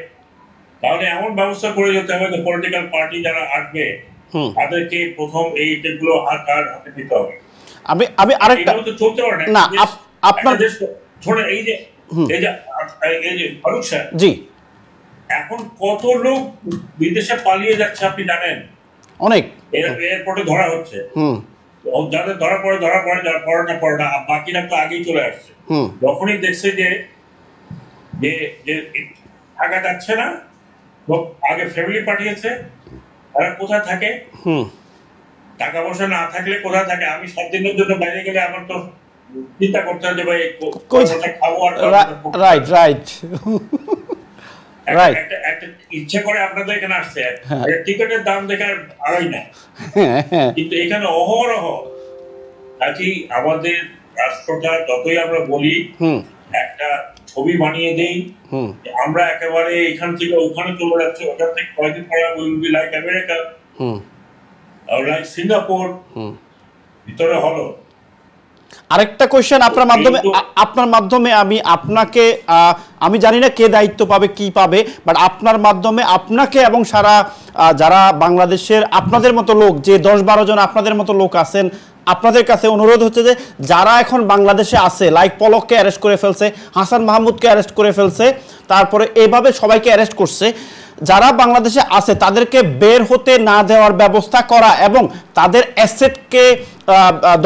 তাহলে এমন ব্যবস্থা করে যেতে হবে যে পলিটিক্যাল পার্টি যারা আসবে তাদেরকে প্রথম এইগুলো হাতে দিতে হবে। আমি আরেকটা, চলতে পারে না, আপনার এই যে ফারুক সাহেব, জি, এখন কত লোক বিদেশে পালিয়ে যাচ্ছে আপনি জানেন? অনেক এয়ারপোর্টে ধরা হচ্ছে, যাদের ধরা পড়ে যারা পড়ে না, বাকিরা তো আগেই চলে আসছে। যখনই দেখছে যে থাকা যাচ্ছে না, আগে ফ্যামিলি পাঠিয়েছে, তারা কোথায় থাকে, টাকা পয়সা না থাকলে কোথায় থাকে? আমি 7 দিনের জন্য বাইরে গেলে আমার তো চিন্তা করতে হবে যে ভাই খাবো আর রাইট রাইট রাইট, একটা ইচ্ছা করে আপনাদের এখানে আসছে, টিকিটের দাম দেখে আড়াই না, কিন্তু এখানে অহরহ কাজী আমাদের রাষ্ট্রটা যতই আমরা বলি একটা ছবি বানিয়ে দেই, আমরা একেবারে এখান থেকে ওখানে চলে যাচ্ছে, ওখান থেকে কয়েকদিন পরে will be like America, like Singapore, ভিতরে হলো। আরেকটা কোশ্চেন আপনার মাধ্যমে আমি আপনাকে, আমি জানি না কে দায়িত্ব পাবে কি পাবে, বাট আপনার মাধ্যমে আপনাকে এবং সারা যারা বাংলাদেশের আপনাদের মতো লোক, যে 10-12 জন আপনাদের মতো লোক আছেন, আপনাদের কাছে অনুরোধ হচ্ছে যে যারা এখন বাংলাদেশে আছে, লাইক পলককে অ্যারেস্ট করে ফেলছে, হাসান মাহমুদকে অ্যারেস্ট করে ফেলছে, তারপরে এইভাবে সবাইকে অ্যারেস্ট করছে, যারা বাংলাদেশে আছে তাদেরকে বের হতে না দেওয়ার ব্যবস্থা করা এবং তাদের অ্যাসেটকে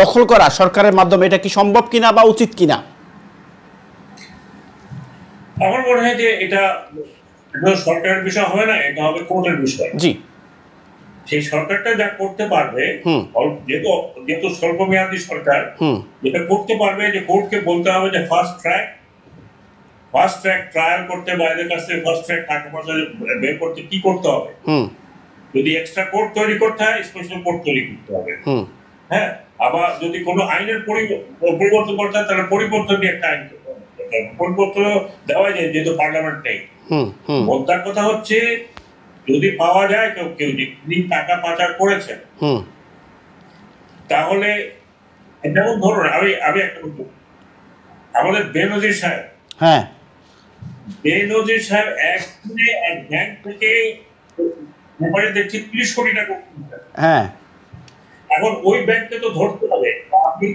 দখল করা সরকারের মাধ্যমে, এটা কি সম্ভব কিনা বা উচিত কিনা? আমার মনে হয় যে এটা সরকারের বিষয় হবে না, এটা হবে কোর্টের বিষয়। জি, সেই সরকারটা যা করতে পারবে, যেহেতু স্বল্পমেয়াদী সরকার, যেটা করতে পারবে যে কোর্টকে বলতে হবে যে ফাস্ট ট্র্যাক ট্রায়াল করতে, বাইরের কাছে ফাস্ট ট্র্যাক টাকা পয়সা বের করতে কি করতে হবে, যদি এক্সট্রা কোর্ট তৈরি করতে হয় স্পেশাল কোর্ট তৈরি করতে হবে। হ্যাঁ, আবার যদি কোনো আইনের পরিবর্তন করতে হয় তাহলে পরিবর্তন দিয়ে একটা আইন পরিবর্তন দেওয়া যায়, যেহেতু পার্লামেন্ট নেই। মোদ্দার কথা হচ্ছে যদি পাওয়া যায় কেউ যিনি টাকা পাচার করেছেন, তাহলে যেমন ধরুন আমি একটা বলবো, আমাদের বেনজির সাহেব, বেনজির সাহেব একদিনে এক ব্যাংক থেকে দেখছি 30 কোটি টাকা, এখন ওই ব্যাংকে তো ধরতে হবে, আপনি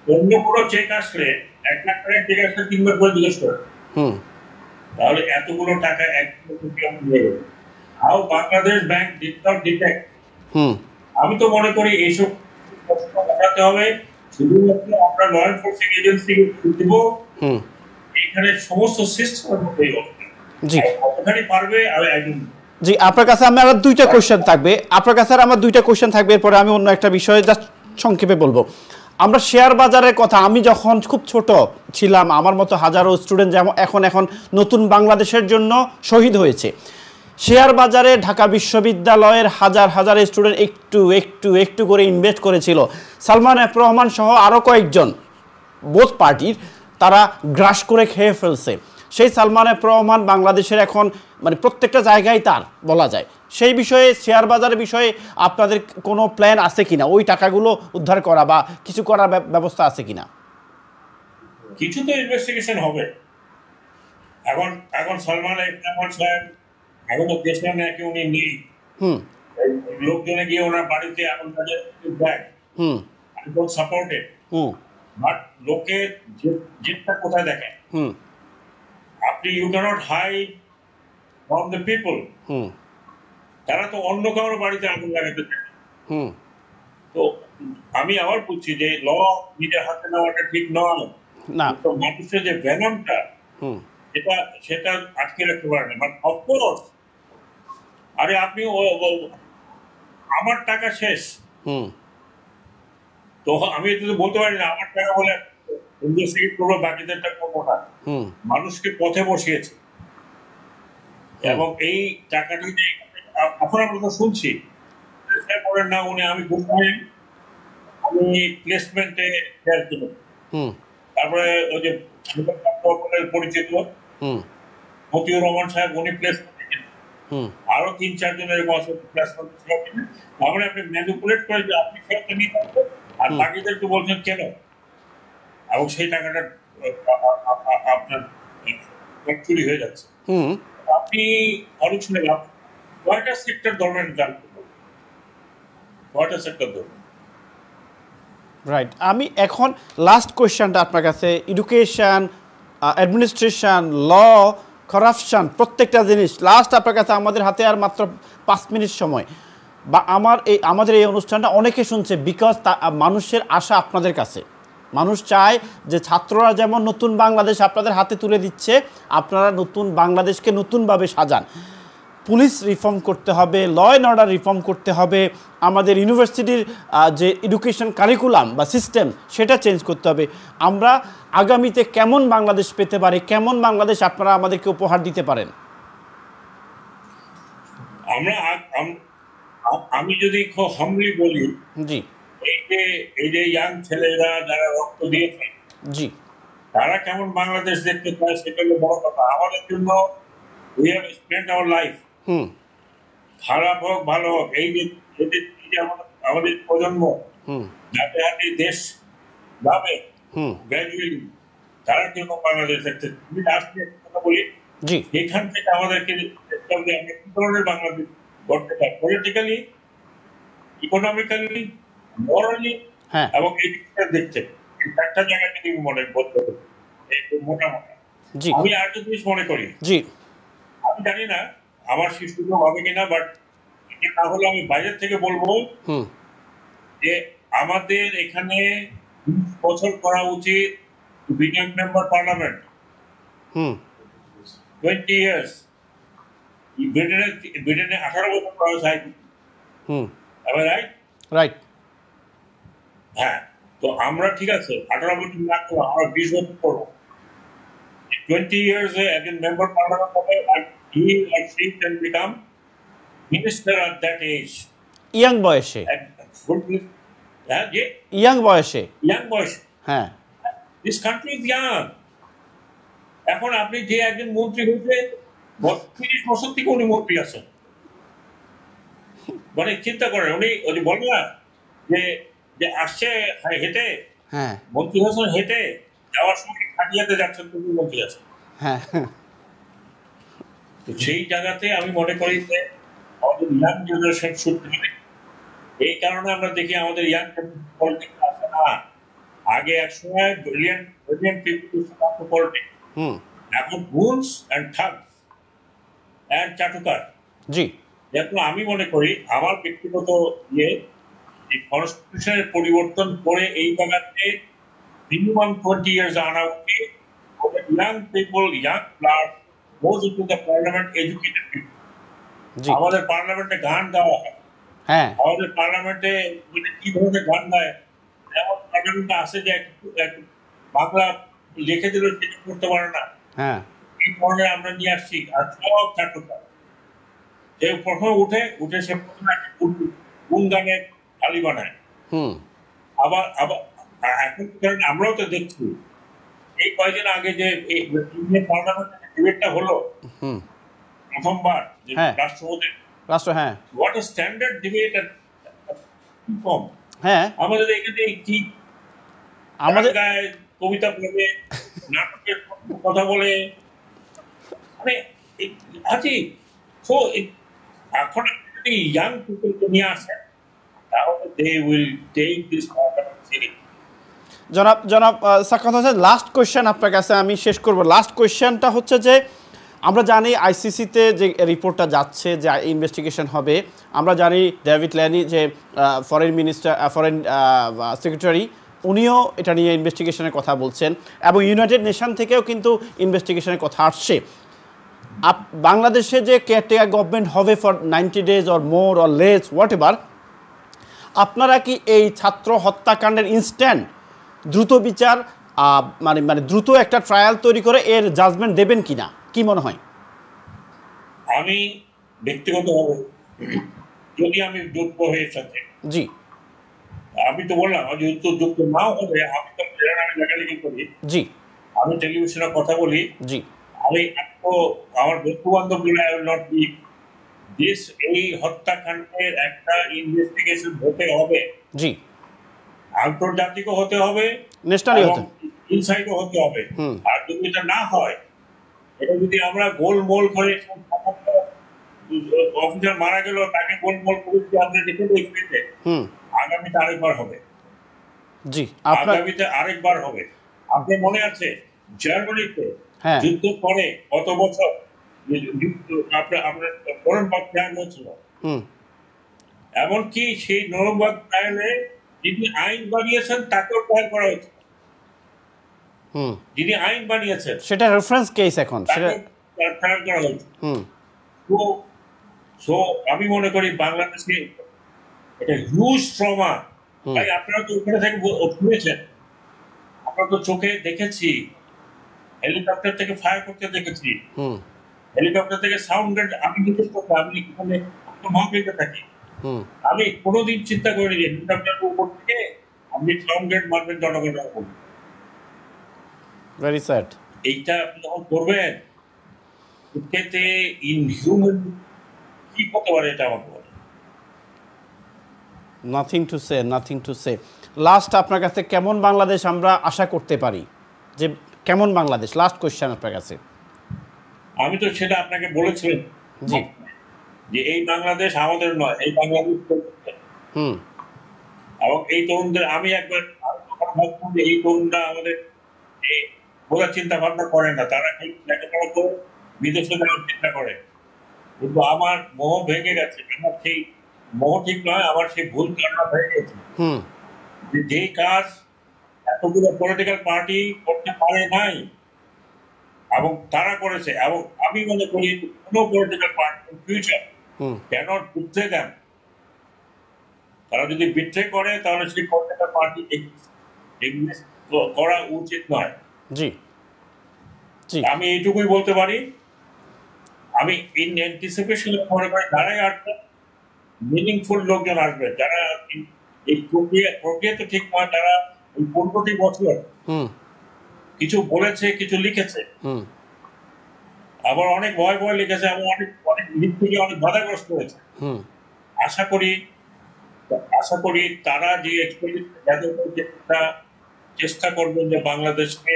অন্য কোনো চেক আসলে 1 লাখ টাকার চেক আসলে 3 বার করে জিজ্ঞেস করেন, তাহলে এতগুলো টাকা how Bangladesh bank did not detect. আমি তো মনে করি এইসব দেখাতে হবে, শুধুমাত্র আমরা ল এনফোর্সিং এজেন্সি দিব, এখানে সমস্ত সিস্টেম কতখানি পারবে। জি, আপনার কাছে আমার আর 2টা কোশ্চেন থাকবে, এরপরে আমি অন্য একটা বিষয়ে জাস্ট সংক্ষেপে বলবো। আমরা শেয়ার বাজারের কথা, আমি যখন খুব ছোট ছিলাম, আমার মতো হাজারো স্টুডেন্ট যেমন এখন নতুন বাংলাদেশের জন্য শহীদ হয়েছে, শেয়ার বাজারে ঢাকা বিশ্ববিদ্যালয়ের হাজার স্টুডেন্ট একটু করে ইনভেস্ট করেছিল। সালমান এফ রহমান সহ আরও কয়েকজন বোথ পার্টির, তারা গ্রাস করে খেয়ে ফেলছে। সেই সালমান এফ রহমান বাংলাদেশের এখন মানে প্রত্যেকটা জায়গায় তার বলা যায়। সেই বিষয়ে, শেয়ার বাজারের বিষয়ে আপনাদের কোনো প্ল্যান আছে কিনা, ওই টাকাগুলো উদ্ধার করা বা কিছু করার ব্যবস্থা আছে কিনা? কিছু তো ইনভেস্টিগেশন হবে। এখন সালমান এফ রহমান সাহেব এখন তো দেশে নাকি উনি নেই, লোকজনে গিয়ে ওনার বাড়িতে এখন তাদের সাপোর্টেড, বাট লোকের জেটটা কোথায় দেখেন আপনি, you can't hide from the people. তারা তো অন্য কারোর বাড়িতে আগুন লাগাতে চায়। তো আমি আবার বলছি যে ল নিজের হাতে নেওয়াটা ঠিক নয়, তো মানুষের যে ভেনমটা সেটা আটকে রাখতে পারে না। বাট অফকোর্স, আরে আপনি আমার টাকা শেষ, তো আমি তো বলতে পারি না আমার টাকা বলে ইনভেস্টিগেট করবো, বাকিদেরটা করবো না। মানুষকে পথে বসিয়েছে এবং এই টাকাটি এখন আমরা তো শুনছি করেন না উনি, আমি প্লেসমেন্টে শেয়ার কিনে, তারপরে ওই যে পরিচিত মতিউর রহমান সাহেব উনি প্লেসমেন্টে কিনে, আরো 3-4 জনের প্লেসমেন্ট কিনে, তারপরে আপনি ম্যানিপুলেট করে যে আপনি শেয়ারটা নিতে পারবেন আর বাকিদেরকে বলছেন কেন, এবং সেই টাকাটা আপনার চুরি হয়ে যাচ্ছে। আপনি অনেক শুনে কয়টা সেক্টর ধরবেন, কয়টা সেক্টর ধরবেন? রাইট, আমি এখন লাস্ট কোয়েশ্চেনটা আপনার কাছে, এডুকেশন, অ্যাডমিনিস্ট্রেশন, ল, করাপশন, প্রত্যেকটা জিনিস লাস্ট আপনার কাছে। আমাদের হাতে আর মাত্র 5 মিনিট সময়, বা আমাদের এই অনুষ্ঠানটা অনেকে শুনছে বিকজ মানুষের আশা আপনাদের কাছে। মানুষ চায় যে ছাত্ররা যেমন নতুন বাংলাদেশ আপনাদের হাতে তুলে দিচ্ছে, আপনারা নতুন বাংলাদেশকে নতুনভাবে সাজান। পুলিশ রিফর্ম করতে হবে, ল অ্যান্ড অর্ডার রিফর্ম করতে হবে, আমাদের ইউনিভার্সিটির যে এডুকেশন কারিকুলাম বা সিস্টেম সেটা চেঞ্জ করতে হবে। আমরা আগামীতে কেমন বাংলাদেশ পেতে পারি, কেমন বাংলাদেশ আপনারা আমাদেরকে উপহার দিতে পারেন? আমি যদি খুব হামলি বলি, জি এই যে ইয়াং ছেলেরা যারা রক্ত দিয়েছে, জি, তারা কেমন বাংলাদেশ দেখতে চায় সেটা হলো বড় কথা। আমাদের জন্য we have spent our life, হুম খারাপ হোক ভালো হোক, এই যে আমাদের প্রজন্ম হুম যাতে হাতে দেশ যাবে হুম গ্র্যাজুয়ালি, তার জন্য বাংলাদেশ দেখতে আসলে কথা বলি। জি এখান থেকে আমাদেরকে দেখতে হবে আমরা কি ধরনের বাংলাদেশ গড়তে চাই, পলিটিক্যালি, ইকোনমিক্যালি, মরালি হ্যাঁ এবং এডুকেশন দেখতে। এই চারটা জায়গায় যদি মনে বলতে হবে এই মোটামুটি। জি আমি আরেকটা জিনিস মনে করি, জি আমি জানি না আমার সেই সুযোগ হবে কিনা, বাট না হলে আমি বাইরের থেকে বলবো হুম যে আমাদের এখানে 20 বছর করা উচিত বিডিএম মেম্বার পার্লামেন্ট, হুম 20 ইয়ার্স। ব্রিটেনে 18 বছর করা যায়, হুম রাইট? রাইট, হ্যাঁ, তো আমরা ঠিক আছে 18 বছর না করবো, আমরা 20 বছর করবো। 20 years একজন মেম্বার পার্লামেন্ট হবে, and he or she can become minister at that age. Young বয়সে, হ্যাঁ, যে ইয়াং বয়সে, ইয়াং বয়স। হ্যাঁ দিস কান্ট্রি ইজ ইয়াং। এখন আপনি যে একজন মন্ত্রী হয়েছে 30 বছর থেকে উনি মন্ত্রী আছেন, মানে চিন্তা করেন, উনি ওই যে বলে না যে যে আসছে হেঁটে, হ্যাঁ মন্ত্রী হয়েছেন হেঁটে, যাওয়ার সময় খাটিয়াতে যাচ্ছেন, তুমি মন্ত্রী আছেন। হ্যাঁ তো সেই জায়গাতে আমি মনে করি যে আমাদের ইয়াং জেনারেশন শুড হবে। এই কারণে আমরা দেখি আমাদের ইয়াং পলিটিক্স আসে না। আগে এক সময় ব্রিলিয়ান্ট পিপল পলিটিক্স, হুম এখন গুনস অ্যান্ড থাগস অ্যান্ড চাটুকার। জি যেহেতু আমি মনে করি আমার ব্যক্তিগত ইয়ে, এই কনস্টিটিউশনের পরিবর্তন করে এই জায়গাতে মিনিমাম 20 ইয়ার্স আনা উচিত। Young people, young blood goes into the parliament, educated people. জি আমাদের পার্লামেন্টে গান গাওয়া হয়, হ্যাঁ আমাদের পার্লামেন্টে কি ধরনের গান গায়, যেমন পার্লামেন্টে আসে যে একটু বাংলা লিখে দিল সেটা করতে পারে না, হ্যাঁ এই ধরনের আমরা নিয়ে আসছি। আর সব চাটুকার, যে প্রথমে উঠে সে প্রথমে একটা কোন গানে থালি বানায়। হুম আবার আবার এখন আমরাও তো দেখছি এই কয়েকদিন আগে যে ইন্ডিয়ান পার্লামেন্টে ডিবেটটা হলো হুম প্রথমবার, যে হ্যাঁ। রাষ্ট্রপতি, রাষ্ট্র, হ্যাঁ হোয়াট এ স্ট্যান্ডার্ড ডিবেট কম। হ্যাঁ আমাদের এখানে কি আমাদের গায়ে, কবিতা বলে, নাটকের কথা বলে, মানে আছি। তো এখন যদি ইয়াং পিপলকে নিয়ে আসেন তাহলে they will take this serious. জনাব সাকাত হোসেন, লাস্ট কোয়েশ্চেন আপনার কাছে আমি শেষ করব। লাস্ট কোয়েশ্চেনটা হচ্ছে যে আমরা জানি আইসিসিতে যে রিপোর্টটা যাচ্ছে, যে ইনভেস্টিগেশন হবে, আমরা জানি ডেভিড ল্যানি যে ফরেন সেক্রেটারি, উনিও এটা নিয়ে ইনভেস্টিগেশনের কথা বলছেন, এবং ইউনাইটেড নেশন থেকেও কিন্তু ইনভেস্টিগেশনের কথা আসছে। বাংলাদেশে যে কেয়ারটেকার গভর্নমেন্ট হবে for 90 days or more or less what ever, আপনারা কি এই ছাত্র হত্যাকাণ্ডের ইনস্ট্যান্ট দ্রুত বিচার, মানে দ্রুত একটা ট্রায়াল তৈরি করে এর জাজমেন্ট দেবেন কিনা, কি মনে হয়? আমি ব্যক্তিগতভাবে যদি আমি যুক্ত হয়ে থাকে, জি আমি তো বললাম যেহেতু যুক্ত নাও হবে, আমি তো আমি লেখালেখি করি, জি আমি টেলিভিশনে কথা বলি, জি আমি আমার বন্ধু বান্ধব নট বি দিস, এই হত্যাকাণ্ডের একটা ইনভেস্টিগেশন হতে হবে, জি আন্তর্জাতিকও হতে হবে, ন্যাশনালি হতে, ইনসাইডও হতে হবে। হুম আর যদি এটা না হয়, এটা যদি আমরা গোলমোল করে অফিসার মারা গেল, তাকে গোলমোল করে যদি আমরা রেখে দিই, হুম আগামীতে আরেকবার হবে। জি, আপনার আগামীতে আরেকবার হবে। আপনার মনে আছে জার্মানিতে হ্যাঁ যুদ্ধ পরে কত বছর আপনার আপনার নরমবাগ ট্রায়াল হয়েছিল। হুম এমনকি সেই নরমবাগ ট্রায়ালে যিনি আইন বানিয়েছেন তাকেও ট্রায়াল করা হয়েছে। হুম যিনি আইন বানিয়েছেন সেটা রেফারেন্স কেস এখন সেটা তাকেও ট্রায়াল করা হয়েছে। হুম তো সো আমি মনে করি বাংলাদেশে এটা হিউজ ট্রমা। হুম ভাই আপনারা তো ওখানে থেকে শুনেছেন, আমরা তো চোখে দেখেছি, হেলিকপ্টার থেকে ফায়ার করতে দেখেছি, হুম হেলিকপ্টার থেকে সাউন্ড গ্রেড। আমি জিজ্ঞেস করতে, আমি এখানে মহাপেতে থাকি, হুম আমি কোনোদিন চিন্তা করিনি যে হেলিকপ্টারের উপর থেকে আপনি সাউন্ড গ্রেড মারবেন জনগণের উপর। Very sad. এইটা আপনি যখন করবেন, এতে ইনহিউম্যান কি হতে পারে এটা আমাকে বলে। Nothing to say, nothing to say. Last আপনার কাছে কেমন বাংলাদেশ আমরা আশা করতে পারি, যে কেমন বাংলাদেশ, লাস্ট কোয়েশ্চেন আপনার কাছে। আমি তো সেটা আপনাকে বলেছিলাম জি যে এই বাংলাদেশ আমাদের নয়, এই বাংলাদেশ হুম এবং এই তরুণদের আমি একবার ভাবতাম যে এই তরুণরা আমাদের এই বোঝার চিন্তা ভাবনা করে না, তারা লেখাপড়া করে বিদেশে যাওয়ার চিন্তা করে। কিন্তু আমার মোহ ভেঙে গেছে, আমার সেই মোহ ঠিক নয়, আমার সেই ভুল ধারণা হয়ে গেছে হুম যে যেই কাজ এতগুলো পলিটিক্যাল পার্টি করতে পারে নাই এবং তারা করেছে, এবং আমি মনে করি কোনো পলিটিক্যাল পার্টি ফিউচার হুম ক্যানট বিট্রে দেম। তারা যদি বিট্রে করে তাহলে সেই পলিটিক্যাল পার্টি এক্সিস্ট করা উচিত নয়। জি জি আমি এইটুকুই বলতে পারি। আমি ইন অ্যান্টিসিপেশন মনে করি যারাই আসবে মিনিংফুল লোকজন আসবে, যারা এই প্রক্রিয়া তো ঠিক নয়, তারা এই 15টি বছর হুম কিছু বলেছে, কিছু লিখেছে, হুম আবার অনেক ভয় ভয় লিখেছে, এবং অনেক অনেক দিক থেকে অনেক বাধাগ্রস্ত হয়েছে। হুম আশা করি তারা যে এক্সপেরিয়েন্স চেষ্টা করবেন যে বাংলাদেশকে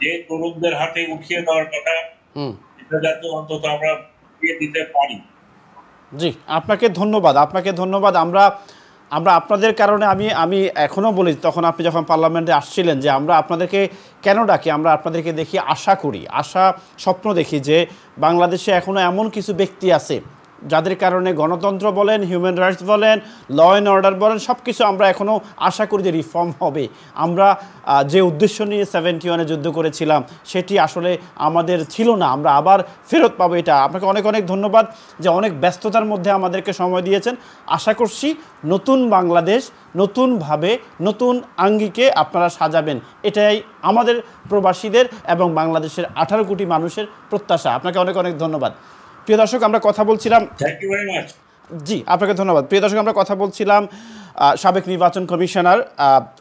যে তরুণদের হাতে উঠিয়ে দেওয়ার কথা, হুম এটা যাতে অন্তত আমরা উঠিয়ে দিতে পারি। জি, আপনাকে ধন্যবাদ, আপনাকে ধন্যবাদ। আমরা আমরা আপনাদের কারণে আমি আমি এখনও বলি, তখন আপনি যখন পার্লামেন্টে আসছিলেন, যে আমরা আপনাদেরকে কেন ডাকি, আমরা আপনাদেরকে দেখি আশা করি, আশা স্বপ্ন দেখি যে বাংলাদেশে এখনও এমন কিছু ব্যক্তি আছে যাদের কারণে গণতন্ত্র বলেন, হিউম্যান রাইটস বলেন, ল অ্যান্ড অর্ডার বলেন, সব কিছু আমরা এখনও আশা করি যে রিফর্ম হবে। আমরা যে উদ্দেশ্য নিয়ে 71-এ যুদ্ধ করেছিলাম সেটি আসলে আমাদের ছিল না, আমরা আবার ফেরত পাবো। এটা আপনাকে অনেক অনেক ধন্যবাদ যে অনেক ব্যস্ততার মধ্যে আমাদেরকে সময় দিয়েছেন। আশা করছি নতুন বাংলাদেশ নতুনভাবে নতুন আঙ্গিকে আপনারা সাজাবেন, এটাই আমাদের প্রবাসীদের এবং বাংলাদেশের 18 কোটি মানুষের প্রত্যাশা। আপনাকে অনেক অনেক ধন্যবাদ। প্রিয় দর্শক, আমরা কথা বলছিলাম, থ্যাংক ইউ ভেরি মাচ। জি আপনাকে ধন্যবাদ। প্রিয় দর্শক, আমরা কথা বলছিলাম সাবেক নির্বাচন কমিশনার,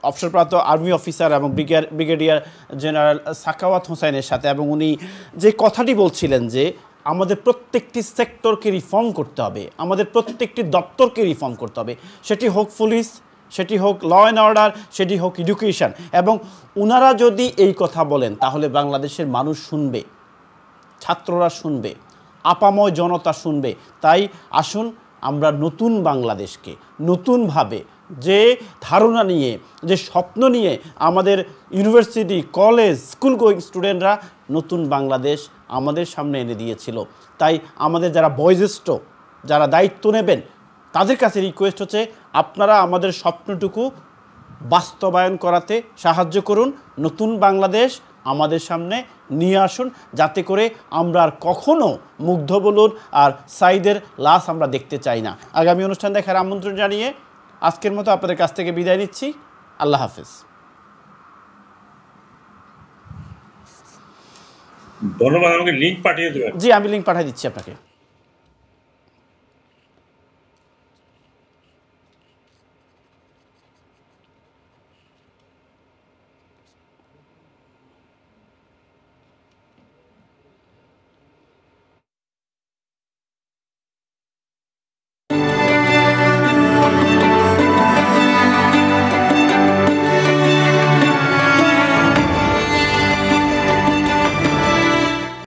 অবসরপ্রাপ্ত আর্মি অফিসার এবং ব্রিগেডিয়ার জেনারেল সাখাওয়াত হোসেনের সাথে, এবং উনি যে কথাটি বলছিলেন যে আমাদের প্রত্যেকটি সেক্টরকে রিফর্ম করতে হবে, আমাদের প্রত্যেকটি দপ্তরকে রিফর্ম করতে হবে, সেটি হোক পুলিশ, সেটি হোক ল অ্যান্ড অর্ডার, সেটি হোক এডুকেশন। এবং ওনারা যদি এই কথা বলেন তাহলে বাংলাদেশের মানুষ শুনবে, ছাত্ররা শুনবে, আপাময় জনতা শুনবে। তাই আসুন আমরা নতুন বাংলাদেশকে নতুনভাবে, যে ধারণা নিয়ে, যে স্বপ্ন নিয়ে আমাদের ইউনিভার্সিটি, কলেজ, স্কুল গোয়িং স্টুডেন্টরা নতুন বাংলাদেশ আমাদের সামনে এনে দিয়েছিল, তাই আমাদের যারা বয়োজ্যেষ্ঠ, যারা দায়িত্ব নেবেন, তাদের কাছে রিকোয়েস্ট হচ্ছে আপনারা আমাদের স্বপ্নটুকু বাস্তবায়ন করাতে সাহায্য করুন। নতুন বাংলাদেশ আমাদের সামনে নিয়ে আসুন, যাতে করে আমরা আর কখনো মুগ্ধ বলুন আর সাইদের লাশ আমরা দেখতে চাই না। আগামী অনুষ্ঠান দেখার আমন্ত্রণ জানিয়ে আজকের মতো আপনাদের কাছ থেকে বিদায় নিচ্ছি। আল্লাহ হাফেজ। ধন্যবাদ। আমাকে লিঙ্ক পাঠিয়ে দেবেন। জি, আমি লিঙ্ক পাঠিয়ে দিচ্ছি আপনাকে।